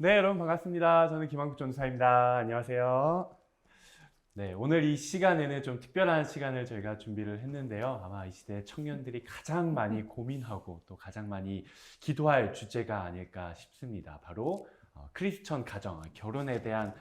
네, 여러분 반갑습니다. 저는 김한국 전도사입니다. 안녕하세요. 네, 오늘 이 시간에는 좀 특별한 시간을 저희가 준비를 했는데요. 아마 이 시대 청년들이 가장 많이 고민하고 또 가장 많이 기도할 주제가 아닐까 싶습니다. 바로 크리스천 가정, 결혼에 대한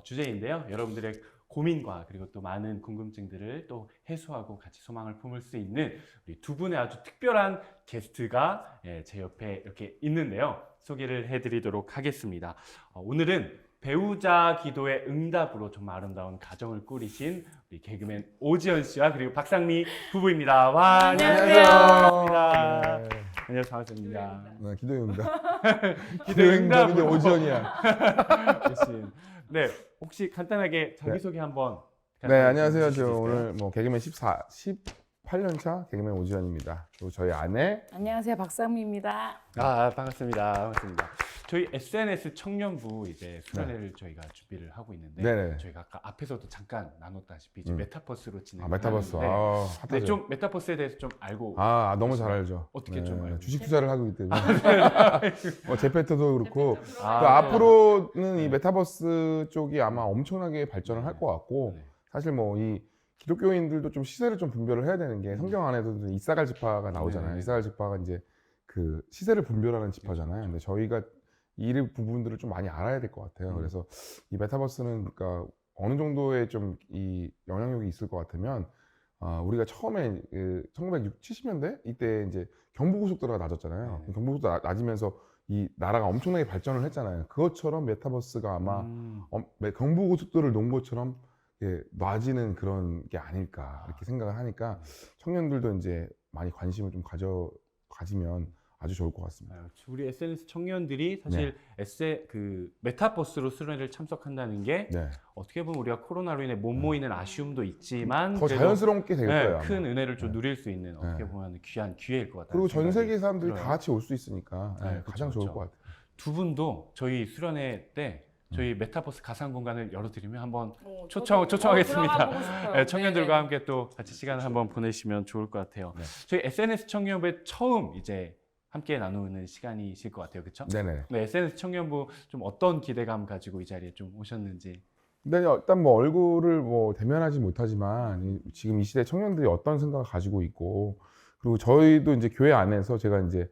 주제인데요. 여러분들의 고민과 그리고 또 많은 궁금증들을 또 해소하고 같이 소망을 품을 수 있는 우리 두 분의 아주 특별한 게스트가 제 옆에 이렇게 있는데요. 소개를 해드리도록 하겠습니다. 오늘은 배우자 기도의 응답으로 정말 아름다운 가정을 꾸리신 우리 개그맨 오지연 씨와 그리고 박상미 부부입니다. 와, 안녕하세요. 반갑습니다. 네. 안녕하세요, 반갑습니다. 네, 기도입니다. 기도의 응답으로. 이게 오지연이야. 대신. 네, 혹시 간단하게 자기소개 한번. 네, 안녕하세요. 저 해주실 수 있을까요? 오늘 뭐 개그맨 18년 차 개그맨 오지연입니다. 그리고 저희 아내. 안녕하세요, 박상미입니다. 반갑습니다. 반갑습니다. 저희 SNS 청년부 이제 수련회를 저희가 준비를 하고 있는데 네네. 저희가 아까 앞에서도 잠깐 나눴다시피 이제 메타버스로 진행을 메타버스. 하는데 네, 핫하죠. 좀 메타버스에 대해서 좀 알고 너무 잘 알죠. 어떻게 좀 알고 주식 투자를 하고 있기 때문에. 제페토도 그렇고. 그 네. 앞으로는 네. 이 메타버스 쪽이 아마 엄청나게 발전을 할 것 같고, 네. 사실 뭐 이 기독교인들도 좀 시세를 좀 분별을 해야 되는 게 성경 안에도 이사갈 지파가 나오잖아요. 네. 이사갈 지파가 이제 그 시세를 분별하는 지파잖아요. 근데 저희가 이 부분들을 좀 많이 알아야 될 것 같아요. 그래서 이 메타버스는 그러니까 어느 정도의 좀 이 영향력이 있을 것 같으면 우리가 처음에 1960, 70년대 이때 이제 경부고속도로가 낮았잖아요. 네. 경부고속도로 낮으면서 이 나라가 엄청나게 발전을 했잖아요. 그것처럼 메타버스가 아마 경부고속도로를 놓은 것처럼 놔지는 그런 게 아닐까 이렇게 생각을 하니까 청년들도 이제 많이 관심을 좀 가지면 아주 좋을 것 같습니다. 우리 SNS 청년들이 사실 그 메타버스로 수련회를 참석한다는 게 네. 어떻게 보면 우리가 코로나로 인해 못 모이는 아쉬움도 있지만 더 그래도 자연스럽게 될 거예요. 큰 아마. 은혜를 좀 네. 누릴 수 있는 어떻게 보면 귀한 기회일 것 같아요. 그리고 전 세계 사람들이 다 같이 올 수 있으니까 네, 가장 그쵸, 좋을 그쵸. 것 같아요. 두 분도 저희 수련회 때 저희 메타버스 가상 공간을 열어드리면 한번 저도 초청하겠습니다. 들어가 보고 싶어요. 네, 청년들과 네네. 함께 또 같이 시간을 한번 보내시면 좋을 것 같아요. 네. 저희 SNS 청년부에 처음 이제 함께 나누는 시간이실 것 같아요, 그렇죠? 네네. 네, SNS 청년부 좀 어떤 기대감 가지고 이 자리에 좀 오셨는지. 근데 일단 뭐 얼굴을 뭐 대면하지 못하지만 지금 이 시대 청년들이 어떤 생각을 가지고 있고, 그리고 저희도 이제 교회 안에서 제가 이제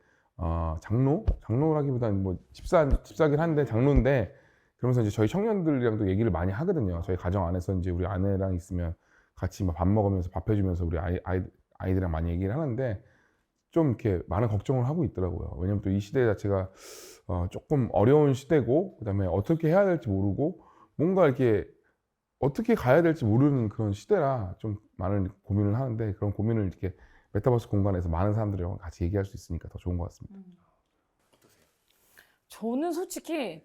장로라기보다는 뭐 집사긴 한데 장로인데, 그러면서 이제 저희 청년들이랑도 얘기를 많이 하거든요. 저희 가정 안에서 이제 우리 아내랑 있으면 같이 막 밥 먹으면서 밥 해주면서 우리 아이들이랑 많이 얘기를 하는데 좀 이렇게 많은 걱정을 하고 있더라고요. 왜냐면 또 이 시대 자체가 조금 어려운 시대고, 그다음에 어떻게 해야 될지 모르고 뭔가 이렇게 어떻게 가야 될지 모르는 그런 시대라 좀 많은 고민을 하는데, 그런 고민을 이렇게 메타버스 공간에서 많은 사람들이랑 같이 얘기할 수 있으니까 더 좋은 것 같습니다. 저는 솔직히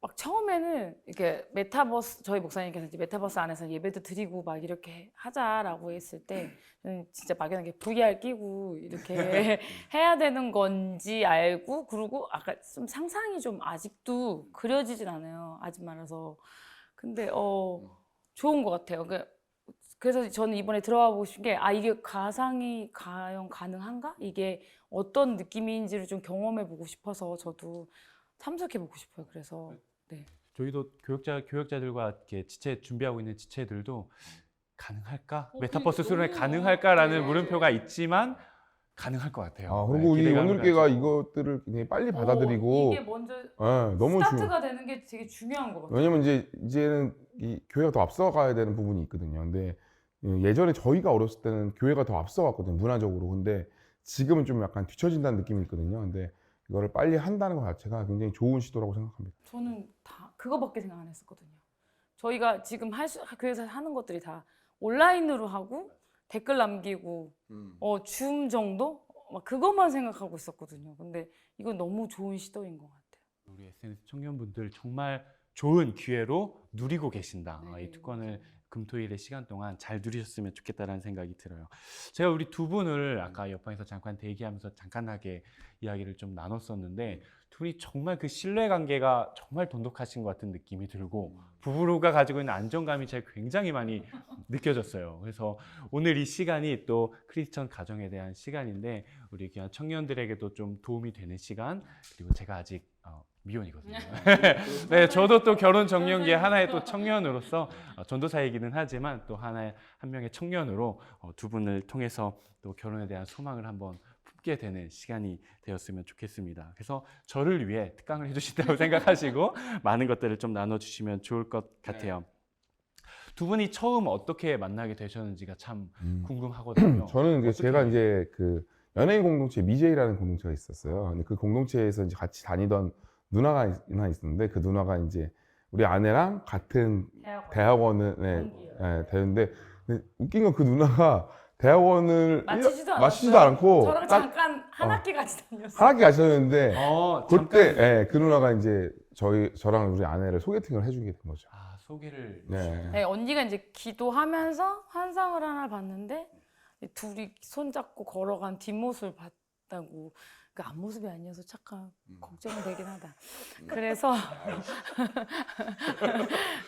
막 처음에는 이렇게 메타버스, 저희 목사님께서 이제 메타버스 안에서 예배도 드리고 막 이렇게 하자라고 했을 때 저는 진짜 막연하게 VR 끼고 이렇게 해야 되는 건지 알고, 그리고 아까 좀 상상이 좀 아직도 그려지진 않아요, 아직 많아서. 근데 좋은 것 같아요. 그래서 저는 이번에 들어와 보고 싶은 게, 이게 가상이 과연 가능한가? 이게 어떤 느낌인지를 좀 경험해 보고 싶어서 저도 참석해 보고 싶어요. 그래서 저희도 교역자들과 이렇게 지체 준비하고 있는 지체들도 가능할까? 메타버스 수련회 가능할까라는 물음표가 있지만 가능할 것 같아요. 그리고 우리 기대감을 오늘께가 가지고. 이것들을 굉장히 빨리 받아들이고 이게 먼저 너무 스타트가 되는 게 되게 중요한 것 같아요. 왜냐면 이제는 이 교회가 더 앞서가야 되는 부분이 있거든요. 근데 예전에 저희가 어렸을 때는 교회가 더 앞서갔거든요, 문화적으로. 근데 지금은 좀 약간 뒤처진다는 느낌이 있거든요. 근데 이거를 빨리 한다는 것 자체가 굉장히 좋은 시도라고 생각합니다. 저는 다 그거밖에 생각 안 했었거든요. 저희가 지금 교회에서 하는 것들이 다 온라인으로 하고 댓글 남기고 줌 정도? 막 그것만 생각하고 있었거든요. 근데 이건 너무 좋은 시도인 것 같아요. 우리 SNS 청년분들 정말 좋은 기회로 누리고 계신다. 이 특권을 금토일의 시간 동안 잘 누리셨으면 좋겠다라는 생각이 들어요. 제가 우리 두 분을 아까 옆방에서 잠깐 대기하면서 잠깐하게 이야기를 좀 나눴었는데, 둘이 정말 그 신뢰관계가 정말 돈독하신 것 같은 느낌이 들고 부부가 가지고 있는 안정감이 제가 굉장히 많이 느껴졌어요. 그래서 오늘 이 시간이 또 크리스천 가정에 대한 시간인데 우리 귀한 청년들에게도 좀 도움이 되는 시간, 그리고 제가 아직 미혼이거든요. 네, 저도 또 결혼 정년기에 하나의 또 청년으로서 전도사이기는 하지만 또 한 명의 청년으로 두 분을 통해서 또 결혼에 대한 소망을 한번 품게 되는 시간이 되었으면 좋겠습니다. 그래서 저를 위해 특강을 해주신다고 생각하시고 많은 것들을 좀 나눠주시면 좋을 것 같아요. 두 분이 처음 어떻게 만나게 되셨는지가 참 궁금하거든요. 저는 이제 어떻게- 제가 이제 그 연예인 공동체 미제이라는 공동체가 있었어요. 근데 그 공동체에서 이제 같이 다니던 누나가 하나 있었는데 그 누나가 이제 우리 아내랑 같은 대학원을 되는데 근데 웃긴 건 그 누나가 대학원을 마치지도 않고 저랑 딱 잠깐 한 학기 같이 다녔어요. 한 학기 가셨는데 잠깐. 그때 그 누나가 이제 저랑 우리 아내를 소개팅을 해주게 된 거죠. 소개를. 네. 네, 언니가 이제 기도하면서 환상을 하나 봤는데 둘이 손잡고 걸어간 뒷모습을 봤다고. 그 앞모습이 아니어서 잠깐 걱정은 되긴 하다. 그래서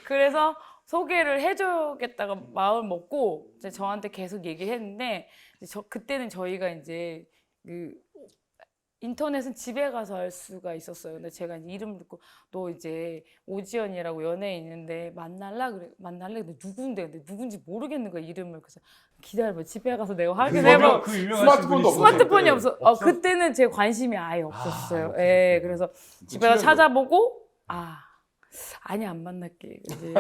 그래서 소개를 해주겠다가 마음을 먹고 이제 저한테 계속 얘기했는데 그때는 저희가 이제 그 인터넷은 집에 가서 할 수가 있었어요. 근데 제가 이제 이름 듣고 너 이제 오지연이라고 연예인 있는데 만날래? 근데 누군데? 근데 누군지 모르겠는 거야 이름을. 그래서 기다려봐 집에 가서 내가 확인해봐. 그 유명하신 스마트폰도 분이 스마트폰이 있었어요. 없어. 그때는 제 관심이 아예 없었어요. 예, 그래서 집에 가서 친구들. 찾아보고 아니 안 만날게. 이제.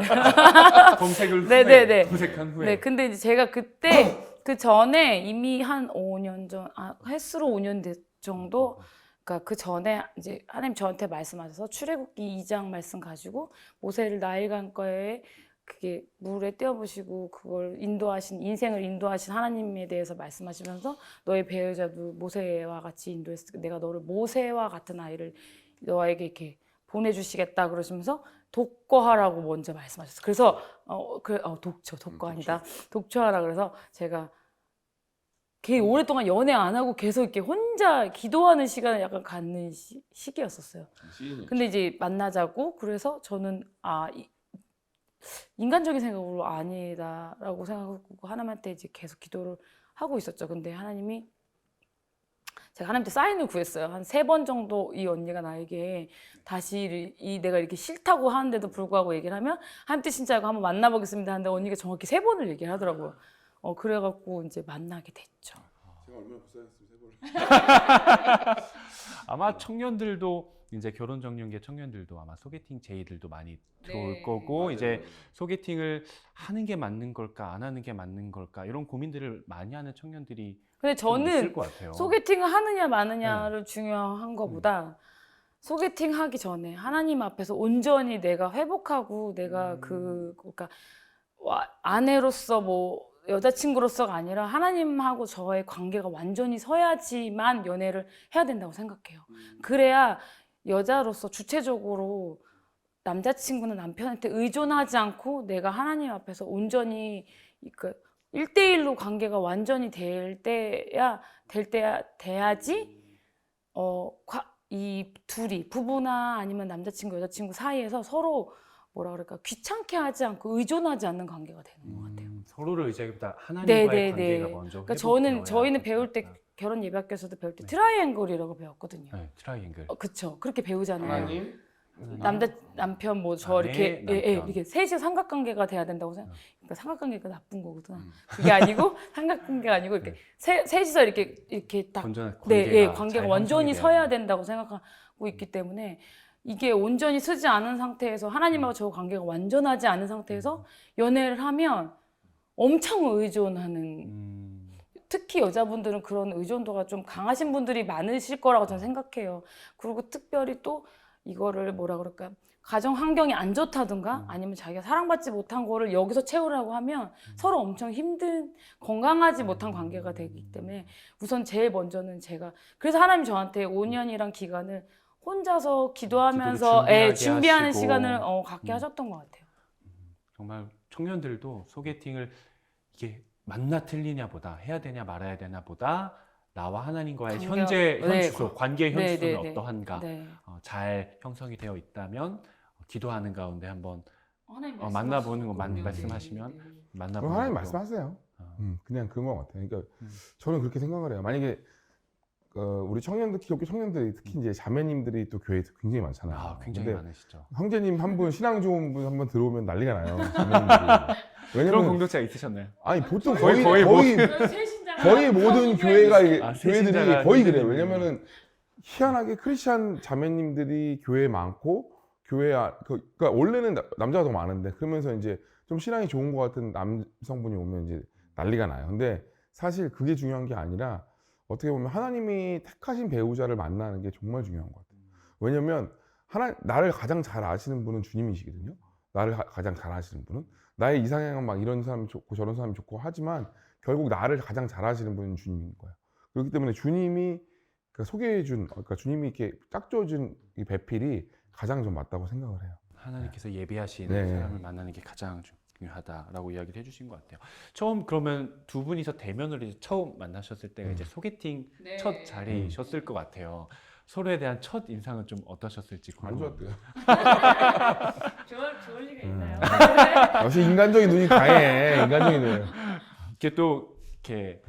검색을 네네네. 검색한 후에. 네, 근데 이제 제가 그때 그 전에 이미 한 5년 전, 횟수로 5년 정도. 그러니까 그 전에 이제 하나님 저한테 말씀하셔서 출애굽기 2장 말씀 가지고 모세를 나일강가에 그게 물에 떼어보시고 그걸 인생을 인도하신 하나님에 대해서 말씀하시면서 너의 배우자도 모세와 같이 인도했을 때 내가 너를 모세와 같은 아이를 너에게 이렇게 보내주시겠다 그러시면서 독거하라고 먼저 말씀하셨어요. 그래서 독거 아니다. 독초하라 그래서 제가 되게 오랫동안 연애 안 하고 계속 이렇게 혼자 기도하는 시간을 약간 갖는 시기였었어요. 근데 이제 만나자고 그래서 저는 인간적인 생각으로 아니다라고 생각하고 하나님한테 이제 계속 기도를 하고 있었죠. 근데 하나님이 제가 하나님한테 사인을 구했어요. 한 3번 정도 이 언니가 나에게 다시 내가 이렇게 싫다고 하는데도 불구하고 얘기를 하면 하나님께 진짜 이거 한번 만나보겠습니다 하는데 언니가 정확히 3번을 얘기를 하더라고요. 그래갖고 이제 만나게 됐죠. 제가 얼마나 고생했으면 아마 청년들도 이제 결혼 정년기 청년들도 아마 소개팅 제의들도 많이 들어올 거고 맞아요. 이제 소개팅을 하는 게 맞는 걸까 안 하는 게 맞는 걸까 이런 고민들을 많이 하는 청년들이 근데 좀 있을 저는 것 같아요. 소개팅을 하느냐 마느냐를 중요한 것보다 소개팅 하기 전에 하나님 앞에서 온전히 내가 회복하고 내가 그러니까 아내로서 뭐 여자친구로서가 아니라 하나님하고 저의 관계가 완전히 서야지만 연애를 해야 된다고 생각해요. 그래야 여자로서 주체적으로 남자친구나 남편한테 의존하지 않고 내가 하나님 앞에서 온전히 그 1대1로 관계가 완전히 돼야지 이 둘이 부부나 아니면 남자친구 여자친구 사이에서 서로 뭐라 그럴까 귀찮게 하지 않고 의존하지 않는 관계가 되는 것 같아요. 서로를 의지하기보다 하나님과의 네네네. 관계가 먼저 그러니까 회복되어야 저희는 될 배울 것 때 같다. 결혼 예배학교에서도 배울 때 네. 트라이앵글이라고 배웠거든요. 네, 트라이앵글. 그쵸. 그렇게 배우잖아요. 하나님 남편 뭐 저 아내, 이렇게 남편. 이렇게 셋이 삼각관계가 돼야 된다고 생각. 그러니까 삼각관계가 나쁜 거구나. 그게 아니고 삼각관계가 아니고 이렇게 셋이서 이렇게 딱 건전한 관계가 관계가 잘 완전히 형성이 서야 돼야 된다고 생각하고 있기 때문에 이게 온전히 서지 않은 상태에서 하나님하고 저 관계가 완전하지 않은 상태에서 연애를 하면 엄청 의존하는 특히 여자분들은 그런 의존도가 좀 강하신 분들이 많으실 거라고 저는 생각해요. 그리고 특별히 또 이거를 뭐라 그럴까 가정 환경이 안 좋다든가 아니면 자기가 사랑받지 못한 거를 여기서 채우려고 하면 서로 엄청 힘든 건강하지 못한 관계가 되기 때문에 우선 제일 먼저는 제가 그래서 하나님 저한테 5년이란 기간을 혼자서 기도하면서 기도를 준비하는 하시고. 시간을 갖게 하셨던 것 같아요. 정말 청년들도 소개팅을 이게 맞나 틀리냐 보다 해야 되냐 말아야 되냐 보다 나와 하나님과의 현재 현주소 관계의 현주소는 어떠한가 잘 형성이 되어 있다면 기도하는 가운데 한번 만나보는 거 말씀하시면 만나보는 그럼 하나님 것도. 말씀하세요. 그냥 그런 것 같아요. 그러니까 저는 그렇게 생각을 해요. 만약에 우리 청년들, 기독교 청년들이 특히 이제 자매님들이 또 교회에 굉장히 많잖아요. 아, 굉장히 근데 많으시죠. 형제님 한 분, 신앙 좋은 분 한 번 들어오면 난리가 나요. 자매님들이. 그런 왜냐면 공동체가 있으셨나요? 아니 보통 거의 거의 새신자가 거의 모든 교회가 아, 교회들이 새신자가 거의 그래요. 형제님들. 왜냐면은 희한하게 크리스찬 자매님들이 교회에 많고 그러니까 원래는 남자가 더 많은데 그러면서 이제 좀 신앙이 좋은 것 같은 남성분이 오면 이제 난리가 나요. 근데 사실 그게 중요한 게 아니라 어떻게 보면 하나님이 택하신 배우자를 만나는 게 정말 중요한 것 같아요. 왜냐면 나를 가장 잘 아시는 분은 주님이시거든요. 나를 가장 잘 아시는 분은 나의 이상형은 막 이런 사람이 좋고 저런 사람이 좋고 하지만 결국 나를 가장 잘 아시는 분은 주님인 거예요. 그렇기 때문에 주님이 소개해준, 그러니까 주님이 이렇게 짝줘준 이 배필이 가장 좀 맞다고 생각을 해요. 하나님께서 예비하신 네. 사람을 만나는 게 가장 중요하다라고 이야기를 해주신 것 같아요. 처음 그러면 두 분이서 대면으로 이제 처음 만나셨을 때가 이제 소개팅 네. 첫 자리셨을 것 같아요. 서로에 대한 첫 인상은 좀 어떠셨을지 안 궁금해요. 좋았대요. 좋을 리가 있나요? 역시 인간적인 눈이 강해. 인간적인 눈. 이렇게 또 이렇게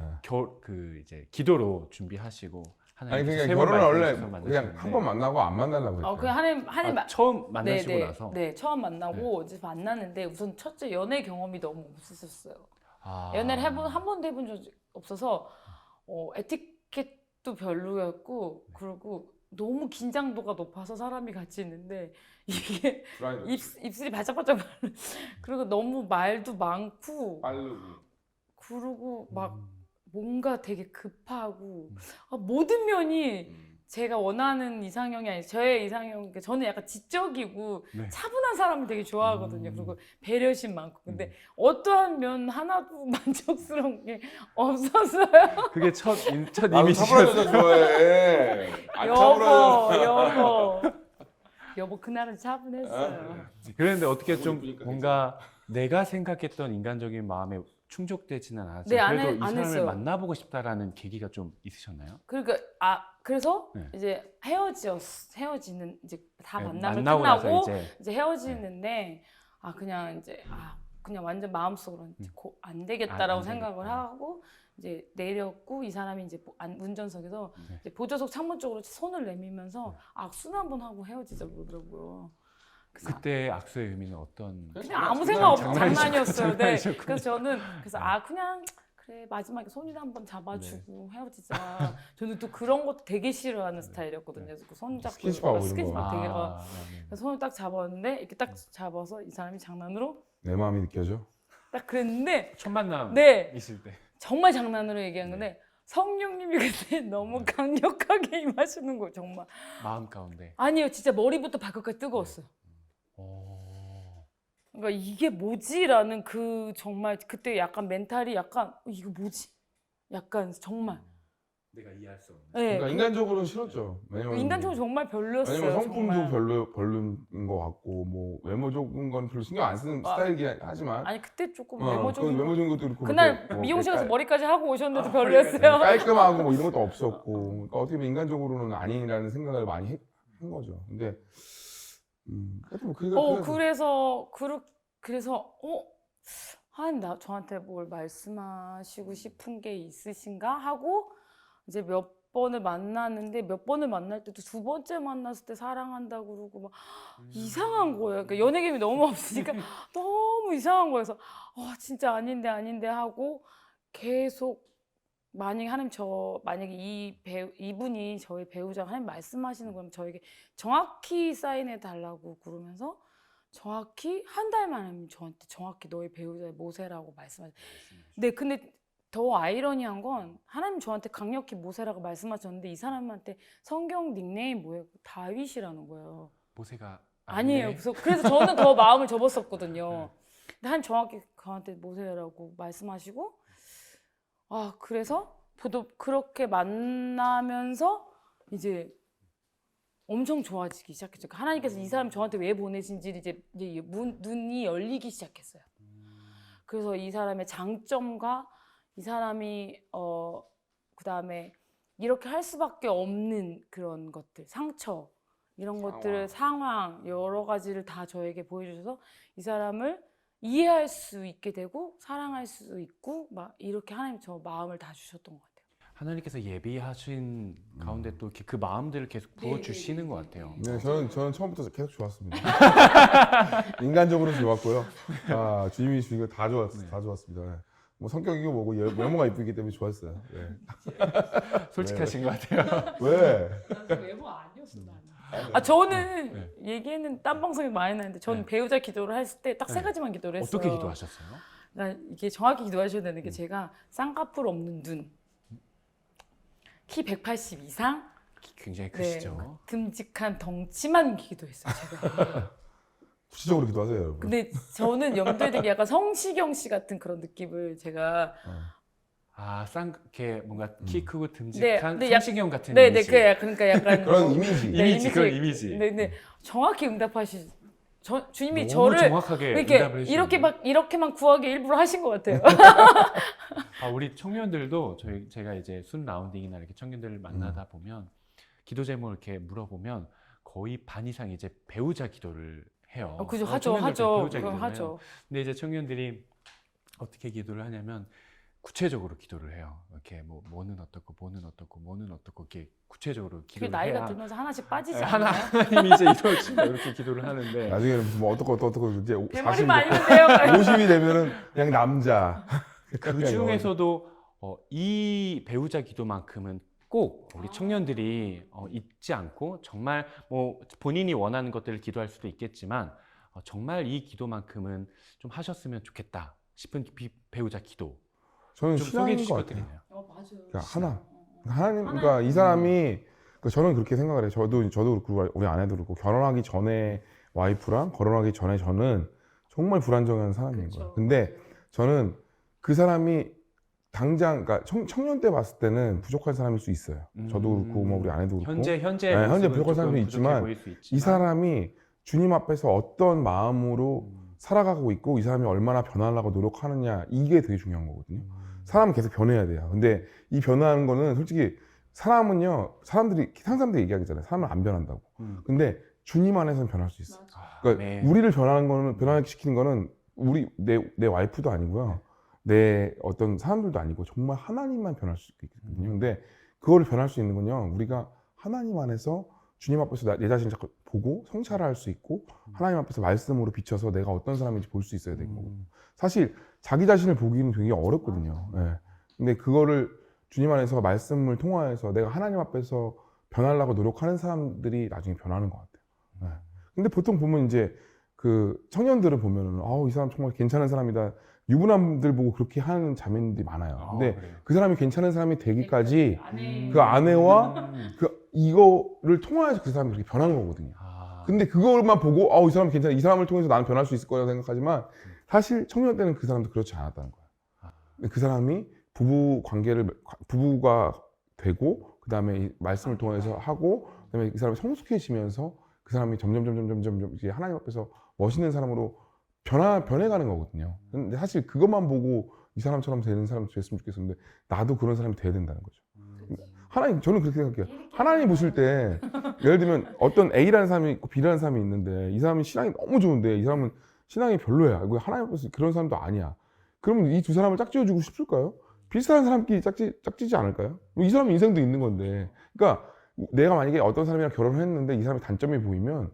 이제 기도로 준비하시고 아니 하나님께서 그러니까 세 번 결혼을 원래 말씀하셔서 그냥 만나셨는데 한 번 만나고 안 만나려고 했어요. 그 한해 처음 만나시고 나서 네, 처음 만나고 이제 만났는데 우선 첫째 연애 경험이 너무 없었어요. 아. 연애를 한 번도 해본 적 없어서 에티켓도 별로였고 그리고 너무 긴장도가 높아서 사람이 같이 있는데 이게 입술이 바짝바짝 그리고 너무 말도 많고 빠르고 그리고 막 뭔가 되게 급하고 모든 면이 제가 원하는 이상형이 아니에요. 저의 이상형, 저는 약간 지적이고 네. 차분한 사람을 되게 좋아하거든요. 그리고 배려심 많고. 근데 어떠한 면 하나도 만족스러운 게 없었어요. 그게 첫 나도 이미지였어요. 차분한 여자 좋아해. 안 차분한 여보 그날은 차분했어요. 그런데 어떻게 너무 좀 이쁘니까 뭔가 내가 생각했던 인간적인 마음에 충족되지는 않았지만 네, 안 그래도 해- 이 안 사람을 했어요. 만나보고 싶다라는 계기가 좀 있으셨나요? 그러니까 그래서 네. 이제 헤어지는 이제 다 네, 만남을 만나고 나서 끝나고 이제 이제 헤어지는데 그냥 완전 마음속으로 안 되겠다라고 안 생각을 되겠다. 하고 이제 내렸고 이 사람이 이제 운전석에서 네. 이제 보조석 창문 쪽으로 손을 내밀면서 악수는 한번 하고 헤어지자 그러더라고요. 그래서 그때 악수의 의미는 어떤? 그냥 아무 생각 없이 장난이셨구나. 장난이었어요. 네. 장난이셨구나. 그래서 저는 그냥 그래 마지막에 손이나 한번 잡아주고 헤어지자. 저는 또 그런 것도 되게 싫어하는 스타일이었거든요. 그래서 손 잡고 스킨십하고 이런 스킨십 거. 되게 네. 그래서 손을 딱 잡았는데 이렇게 딱 잡아서 이 사람이 장난으로 내 마음이 느껴져. 딱 그랬는데 첫 만남 네 있을 때. 정말 장난으로 얘기한 건데 성령님이 그때 너무 강력하게 임하시는 거예요. 정말 마음 가운데. 아니요 진짜 머리부터 발끝까지 뜨거웠어요. 그러니까 이게 뭐지라는 정말 그때 약간 멘탈이 약간 이거 뭐지? 약간 정말 내가 이해할 수 없는. 네. 그러니까 인간적으로는 싫었죠. 왜냐면 인간적으로 정말 별로였어요. 왜냐면 성품도 정말. 별로인 것 같고 뭐 외모적인 건 별로 신경 안 쓰는 스타일이긴 하지만 아니 그때 조금 그건 외모적인 외모적인 것도 그렇고 그날 이렇게 뭐 미용실 가서 깔- 머리까지 하고 오셨는데도 별로였어요. 깔끔하고 뭐 이런 것도 없었고 그러니까 어떻게 보면 인간적으로는 아니라는 생각을 많이 한 거죠. 근데 하여튼 뭐 그래서 하나님 저한테 뭘 말씀하시고 싶은 게 있으신가 하고 이제 몇 번을 만날 때도 두 번째 만났을 때 사랑한다 그러고 막 이상한 거예요. 그러니까 연애 경험이 너무 없으니까 너무 이상한 거여서 진짜 아닌데 하고 계속 만약에 이분이 저희 배우자가 하나님 말씀하시는 거면 저에게 정확히 사인해 달라고 그러면서 정확히 한 달 만에 저한테 정확히 너의 배우자의 모세라고 말씀하셨어요. 네, 근데 더 아이러니한 건 하나님 저한테 강력히 모세라고 말씀하셨는데 이 사람한테 성경 닉네임 뭐예요? 다윗이라는 거예요. 모세가 아니에요. 그래서 저는 더 마음을 접었었거든요. 근데 하나님 정확히 저한테 모세라고 말씀하시고 그래서 저도 그렇게 만나면서 이제 엄청 좋아지기 시작했죠. 하나님께서 이 사람 저한테 왜 보내신지 이제 눈이 열리기 시작했어요. 그래서 이 사람의 장점과 이 사람이 그다음에 이렇게 할 수밖에 없는 그런 것들, 상처 이런 것들을 상황 여러 가지를 다 저에게 보여주셔서 이 사람을 이해할 수 있게 되고 사랑할 수 있고 막 이렇게 하나님 저 마음을 다 주셨던 것 같아요. 하나님께서 예비하신 가운데 또 이렇게 그 마음들을 계속 부어주시는 것 같아요. 네, 저는 처음부터 계속 좋았습니다. 인간적으로 좋았고요. 아, 주님이 주신 거 다 다 좋았습니다. 네. 뭐 성격이고 뭐고 외모가 이쁘기 때문에 좋았어요. 네. 솔직하신 것 같아요. 왜? 나는 외모 아니었어 나는. 저는 얘기는 딴 방송에 많이 나는데 저는 배우자 기도를 했을 때 딱 세 가지만 기도를 했어요. 어떻게 기도하셨어요? 그러니까 이게 정확히 기도하셔야 되는 게 제가 쌍꺼풀 없는 눈, 키 180 이상, 굉장히 크시죠? 듬직한 덩치만 기도했어요 제가. 구체적으로 기도하세요, 여러분. 근데 저는 염두에 두게 약간 성시경 씨 같은 그런 느낌을 제가 아, 이렇게 뭔가 키 크고 듬직한 네, 성시경 같은 네네 이미지. 그러니까 약간 그런 이미지. 이미지, 그런 이미지. 네 정확히 주님이 너무 저를 정확하게 이렇게 응답을 해주시네요. 이렇게만 구하게 일부러 하신 것 같아요. 아, 우리 청년들도 제가 이제 순 라운딩이나 이렇게 청년들을 만나다 보면 기도 제목을 이렇게 물어보면 거의 반 이상이 이제 배우자 기도를 해요. 그죠 청년들도 하죠. 배우자 그럼 기도를 하죠. 해요. 근데 이제 청년들이 어떻게 기도를 하냐면 구체적으로 기도를 해요. 이렇게 뭐는 어떻고 이렇게 구체적으로 그게 기도를 나이가 해야 들면서 하나씩 빠지지 하나 않나요? 하나님이 이제 이루어진다 이렇게 기도를 하는데 나중에는 무슨 뭐 어떻고 이제 대머리만 아니면 돼요. 50이 되면은 그냥 남자. 그 중에서도 이 배우자 기도만큼은 꼭 우리 청년들이 잊지 않고 정말 뭐 본인이 원하는 것들을 기도할 수도 있겠지만 정말 이 기도만큼은 좀 하셨으면 좋겠다 싶은 배우자 기도 저는 좀 소개해 신앙인 주실 것 것들이 같아요. 있나요? 맞아요. 그러니까 하나님, 그러니까 이 사람이 저는 그렇게 생각을 해요. 저도 그렇고 우리 아내도 그렇고 결혼하기 전에 와이프랑 결혼하기 전에 저는 정말 불안정한 사람인 거예요. 근데 저는 그 사람이 당장 그러니까 청년 때 봤을 때는 부족한 사람일 수 있어요. 저도 그렇고 뭐 우리 아내도 그렇고 현재 네, 현재 부족한 사람도 있지만 이 사람이 주님 앞에서 어떤 마음으로 살아가고 있고 이 사람이 얼마나 변하려고 노력하느냐 이게 되게 중요한 거거든요. 사람은 계속 변해야 돼요. 근데 이 변하는 거는 솔직히 사람은요, 사람들이 얘기하잖아요. 사람은 안 변한다고. 근데 주님 안에서는 변할 수 있어요. 그러니까 네. 우리를 변하게 시키는 거는 내 와이프도 아니고요. 내 어떤 사람들도 아니고 정말 하나님만 변할 수 있거든요. 근데 그거를 변할 수 있는 건요, 우리가 하나님 안에서 주님 앞에서 내 자신을 자꾸 보고 성찰할 수 있고 하나님 앞에서 말씀으로 비춰서 내가 어떤 사람인지 볼 수 있어야 되는 거고. 사실 자기 자신을 보기는 되게 어렵거든요. 예. 근데 그거를 주님 안에서 말씀을 통하여서 내가 하나님 앞에서 변하려고 노력하는 사람들이 나중에 변하는 것 같아요. 예. 근데 보통 보면 이제 그 청년들을 보면은 이 사람 정말 괜찮은 사람이다. 유부남들 보고 그렇게 하는 자매들이 많아요. 근데 그래요? 그 사람이 괜찮은 사람이 되기까지 아내. 그 아내와 이거를 통하여서 그 사람이 그렇게 변한 거거든요. 근데 그걸만 보고 이 사람 괜찮아, 이 사람을 통해서 나는 변할 수 있을 거라고 생각하지만 사실 청년 때는 그 사람도 그렇지 않았다는 거예요. 근데 그 사람이 부부가 되고 그 다음에 이 말씀을 통해서 하고 그 다음에 그 사람이 성숙해지면서 그 사람이 점점 이제 하나님 앞에서 멋있는 사람으로 변해가는 거거든요. 근데 사실 그것만 보고 이 사람처럼 되는 사람이 됐으면 좋겠었는데 나도 그런 사람이 돼야 된다는 거죠. 저는 그렇게 생각해요. 하나님 보실 때 예를 들면 어떤 A라는 사람이 있고 B라는 사람이 있는데 이 사람이 신앙이 너무 좋은데 이 사람은 신앙이 별로야. 하나님 앞에서 그런 사람도 아니야. 그러면 이 두 사람을 짝지어주고 싶을까요? 비슷한 사람끼리 짝지지 않을까요? 이 사람 인생도 있는 건데. 그러니까 내가 만약에 어떤 사람이랑 결혼을 했는데 이 사람의 단점이 보이면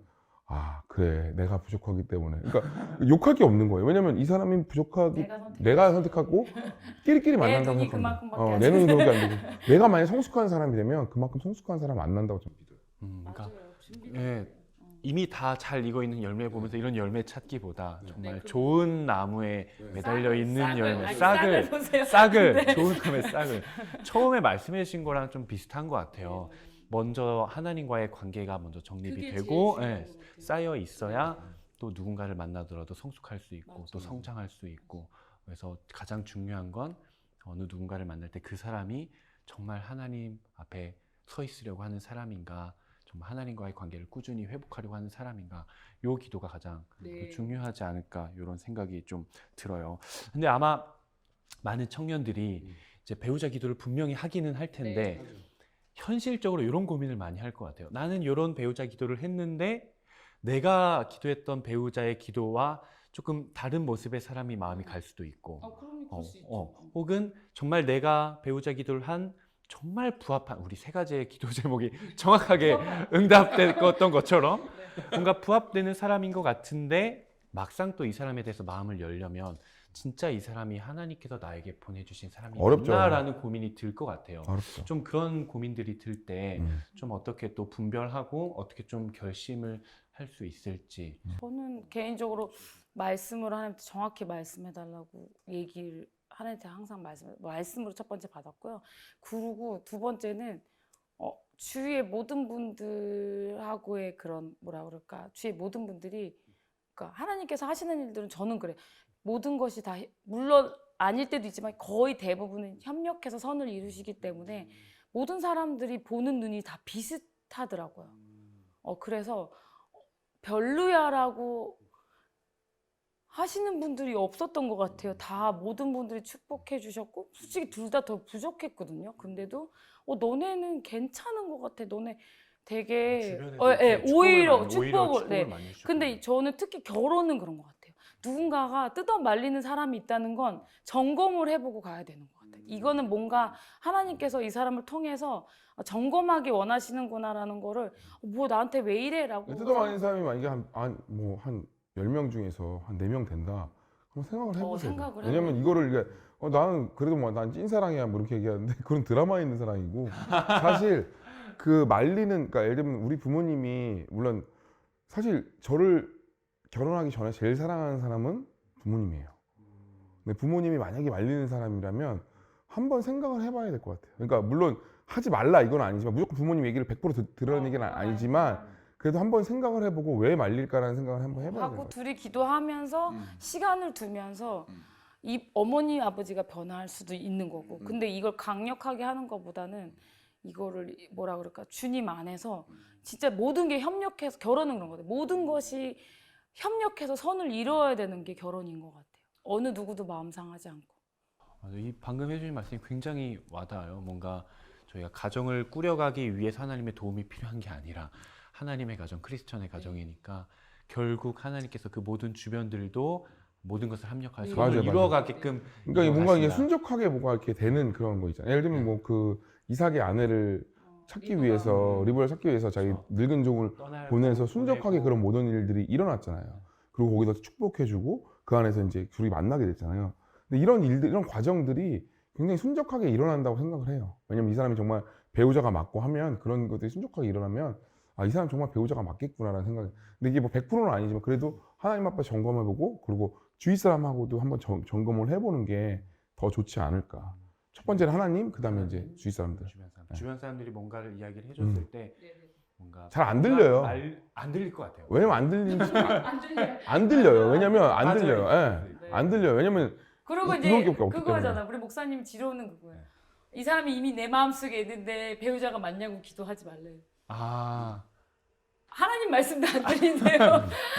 그래, 내가 부족하기 때문에. 그러니까 욕할 게 없는 거예요. 왜냐면 이 사람이 부족하기 내가 선택하고 끼리끼리 만난다고 생각합니다. 내 눈이 그렇게 안 되고. 내가 만약에 성숙한 사람이 되면 그만큼 성숙한 사람 만난다고 저는 믿어요. 그러니까 예, 이미 다 잘 익어 있는 열매 보면서 이런 열매 찾기보다 정말 좋은 나무에 매달려 있는 열매, 싹을 좋은 나무의 싹을 처음에 말씀해 주신 거랑 좀 비슷한 것 같아요. 먼저 하나님과의 관계가 먼저 정립이 되고 쌓여 있어야 또 누군가를 만나더라도 성숙할 수 있고 또 성장할 수 있고. 그래서 가장 중요한 건 어느 누군가를 만날 때 그 사람이 정말 하나님 앞에 서 있으려고 하는 사람인가, 정말 하나님과의 관계를 꾸준히 회복하려고 하는 사람인가, 요 기도가 가장 중요하지 않을까 이런 생각이 좀 들어요. 근데 아마 많은 청년들이 이제 배우자 기도를 분명히 하기는 할 텐데 현실적으로 이런 고민을 많이 할 것 같아요. 나는 이런 배우자 기도를 했는데 내가 기도했던 배우자의 기도와 조금 다른 모습의 사람이 마음이 갈 수도 있고 혹은 정말 내가 배우자 기도를 한 정말 부합한 우리 세 가지의 기도 제목이 정확하게 응답됐던 것처럼 뭔가 부합되는 사람인 것 같은데 막상 또 이 사람에 대해서 마음을 열려면 진짜 이 사람이 하나님께서 나에게 보내주신 사람이 어렵죠. 맞나라는 고민이 들 것 같아요. 어렵죠. 좀 그런 고민들이 들 때 좀 어떻게 또 분별하고 어떻게 좀 결심을 할 수 있을지. 저는 개인적으로 말씀으로 하나님한테 정확히 말씀해달라고 얘기를 하나님한테 항상 말씀으로 첫 번째 받았고요. 그리고 두 번째는 주위의 모든 분들하고의 그런 뭐라 그럴까, 주위의 모든 분들이 그러니까 하나님께서 하시는 일들은 저는 그래. 모든 것이 다 물론 아닐 때도 있지만 거의 대부분은 협력해서 선을 이루시기 때문에 모든 사람들이 보는 눈이 다 비슷하더라고요. 그래서 별로야라고 하시는 분들이 없었던 것 같아요. 다 모든 분들이 축복해 주셨고 솔직히 둘 다 더 부족했거든요. 근데도 너네는 괜찮은 것 같아. 너네 되게 오히려 축복을 네. 많이 해주셨군요. 근데 저는 특히 결혼은 그런 것 같아요. 누군가가 뜯어 말리는 사람이 있다는 건 점검을 해보고 가야 되는 것 같아요. 이거는 뭔가 하나님께서 이 사람을 통해서 점검하기 원하시는구나라는 거를 뭐 나한테 왜 이래라고 뜯어말리는 사람이 만약에 한 10명 중에서 한 4명 된다. 한번 생각을 해보세요. 생각을 왜냐면 이거를 이게 나는 그래도 뭐 난 찐사랑이야 뭐 이렇게 얘기하는데 그건 드라마에 있는 사랑이고 사실 그 말리는 그러니까 예를 들면 우리 부모님이 물론 사실 저를 결혼하기 전에 제일 사랑하는 사람은 부모님이에요. 근데 부모님이 만약에 말리는 사람이라면 한번 생각을 해봐야 될 것 같아요. 그러니까 물론 하지 말라 이건 아니지만 무조건 부모님 얘기를 100% 들으라는 얘기는 아니지만 그래도 한번 생각을 해보고 왜 말릴까라는 생각을 한번 해봐야 돼요. 하고 둘이 기도하면서 시간을 두면서 이 어머니 아버지가 변화할 수도 있는 거고 근데 이걸 강력하게 하는 것보다는 이거를 뭐라 그럴까 주님 안에서 진짜 모든 게 협력해서 결혼은 그런 거같아요. 모든 것이 협력해서 선을 이루어야 되는 게 결혼인 것 같아요. 어느 누구도 마음 상하지 않고. 이 방금 해주신 말씀이 굉장히 와닿아요. 뭔가 저희가 가정을 꾸려가기 위해서 하나님의 도움이 필요한 게 아니라 하나님의 가정, 크리스천의 가정이니까 결국 하나님께서 그 모든 주변들도 모든 것을 합력하여 맞아요, 이루어가게끔 그러니까 뭔가 이게 하신다. 순적하게 뭐가 이렇게 되는 그런 거 있잖아요. 예를 들면 뭐 그 이삭의 아내를 찾기 위해서 리브를 찾기 위해서 자기 늙은 종을 보내서 순적하게 그런 모든 일들이 일어났잖아요. 그리고 거기다 축복해주고 그 안에서 이제 둘이 만나게 됐잖아요. 근데 이런 일들, 이런 과정들이 굉장히 순적하게 일어난다고 생각을 해요. 왜냐면 이 사람이 정말 배우자가 맞고 하면 그런 것들이 순적하게 일어나면 이 사람 정말 배우자가 맞겠구나라는 생각이. 근데 이게 뭐 100%는 아니지만 그래도 하나님 앞에 점검해보고 그리고 주위 사람하고도 한번 점검을 해보는 게 더 좋지 않을까. 첫 번째는 하나님, 그 다음에 이제 주위 사람들. 주변 사람들이 뭔가를 이야기를 해줬을 때 뭔가 잘 안 들려요. 안 들릴 것 같아요. 왜냐면 안 들려요. 왜냐면 안 맞아요. 들려요. 예. 안 들려요. 왜냐면 그리고 이런 게 이제 없기 그거잖아. 우리 목사님 지로는 그거예요. 이 사람이 이미 내 마음속에 있는데 배우자가 맞냐고 기도하지 말래요. 하나님 말씀도 안 들린대요.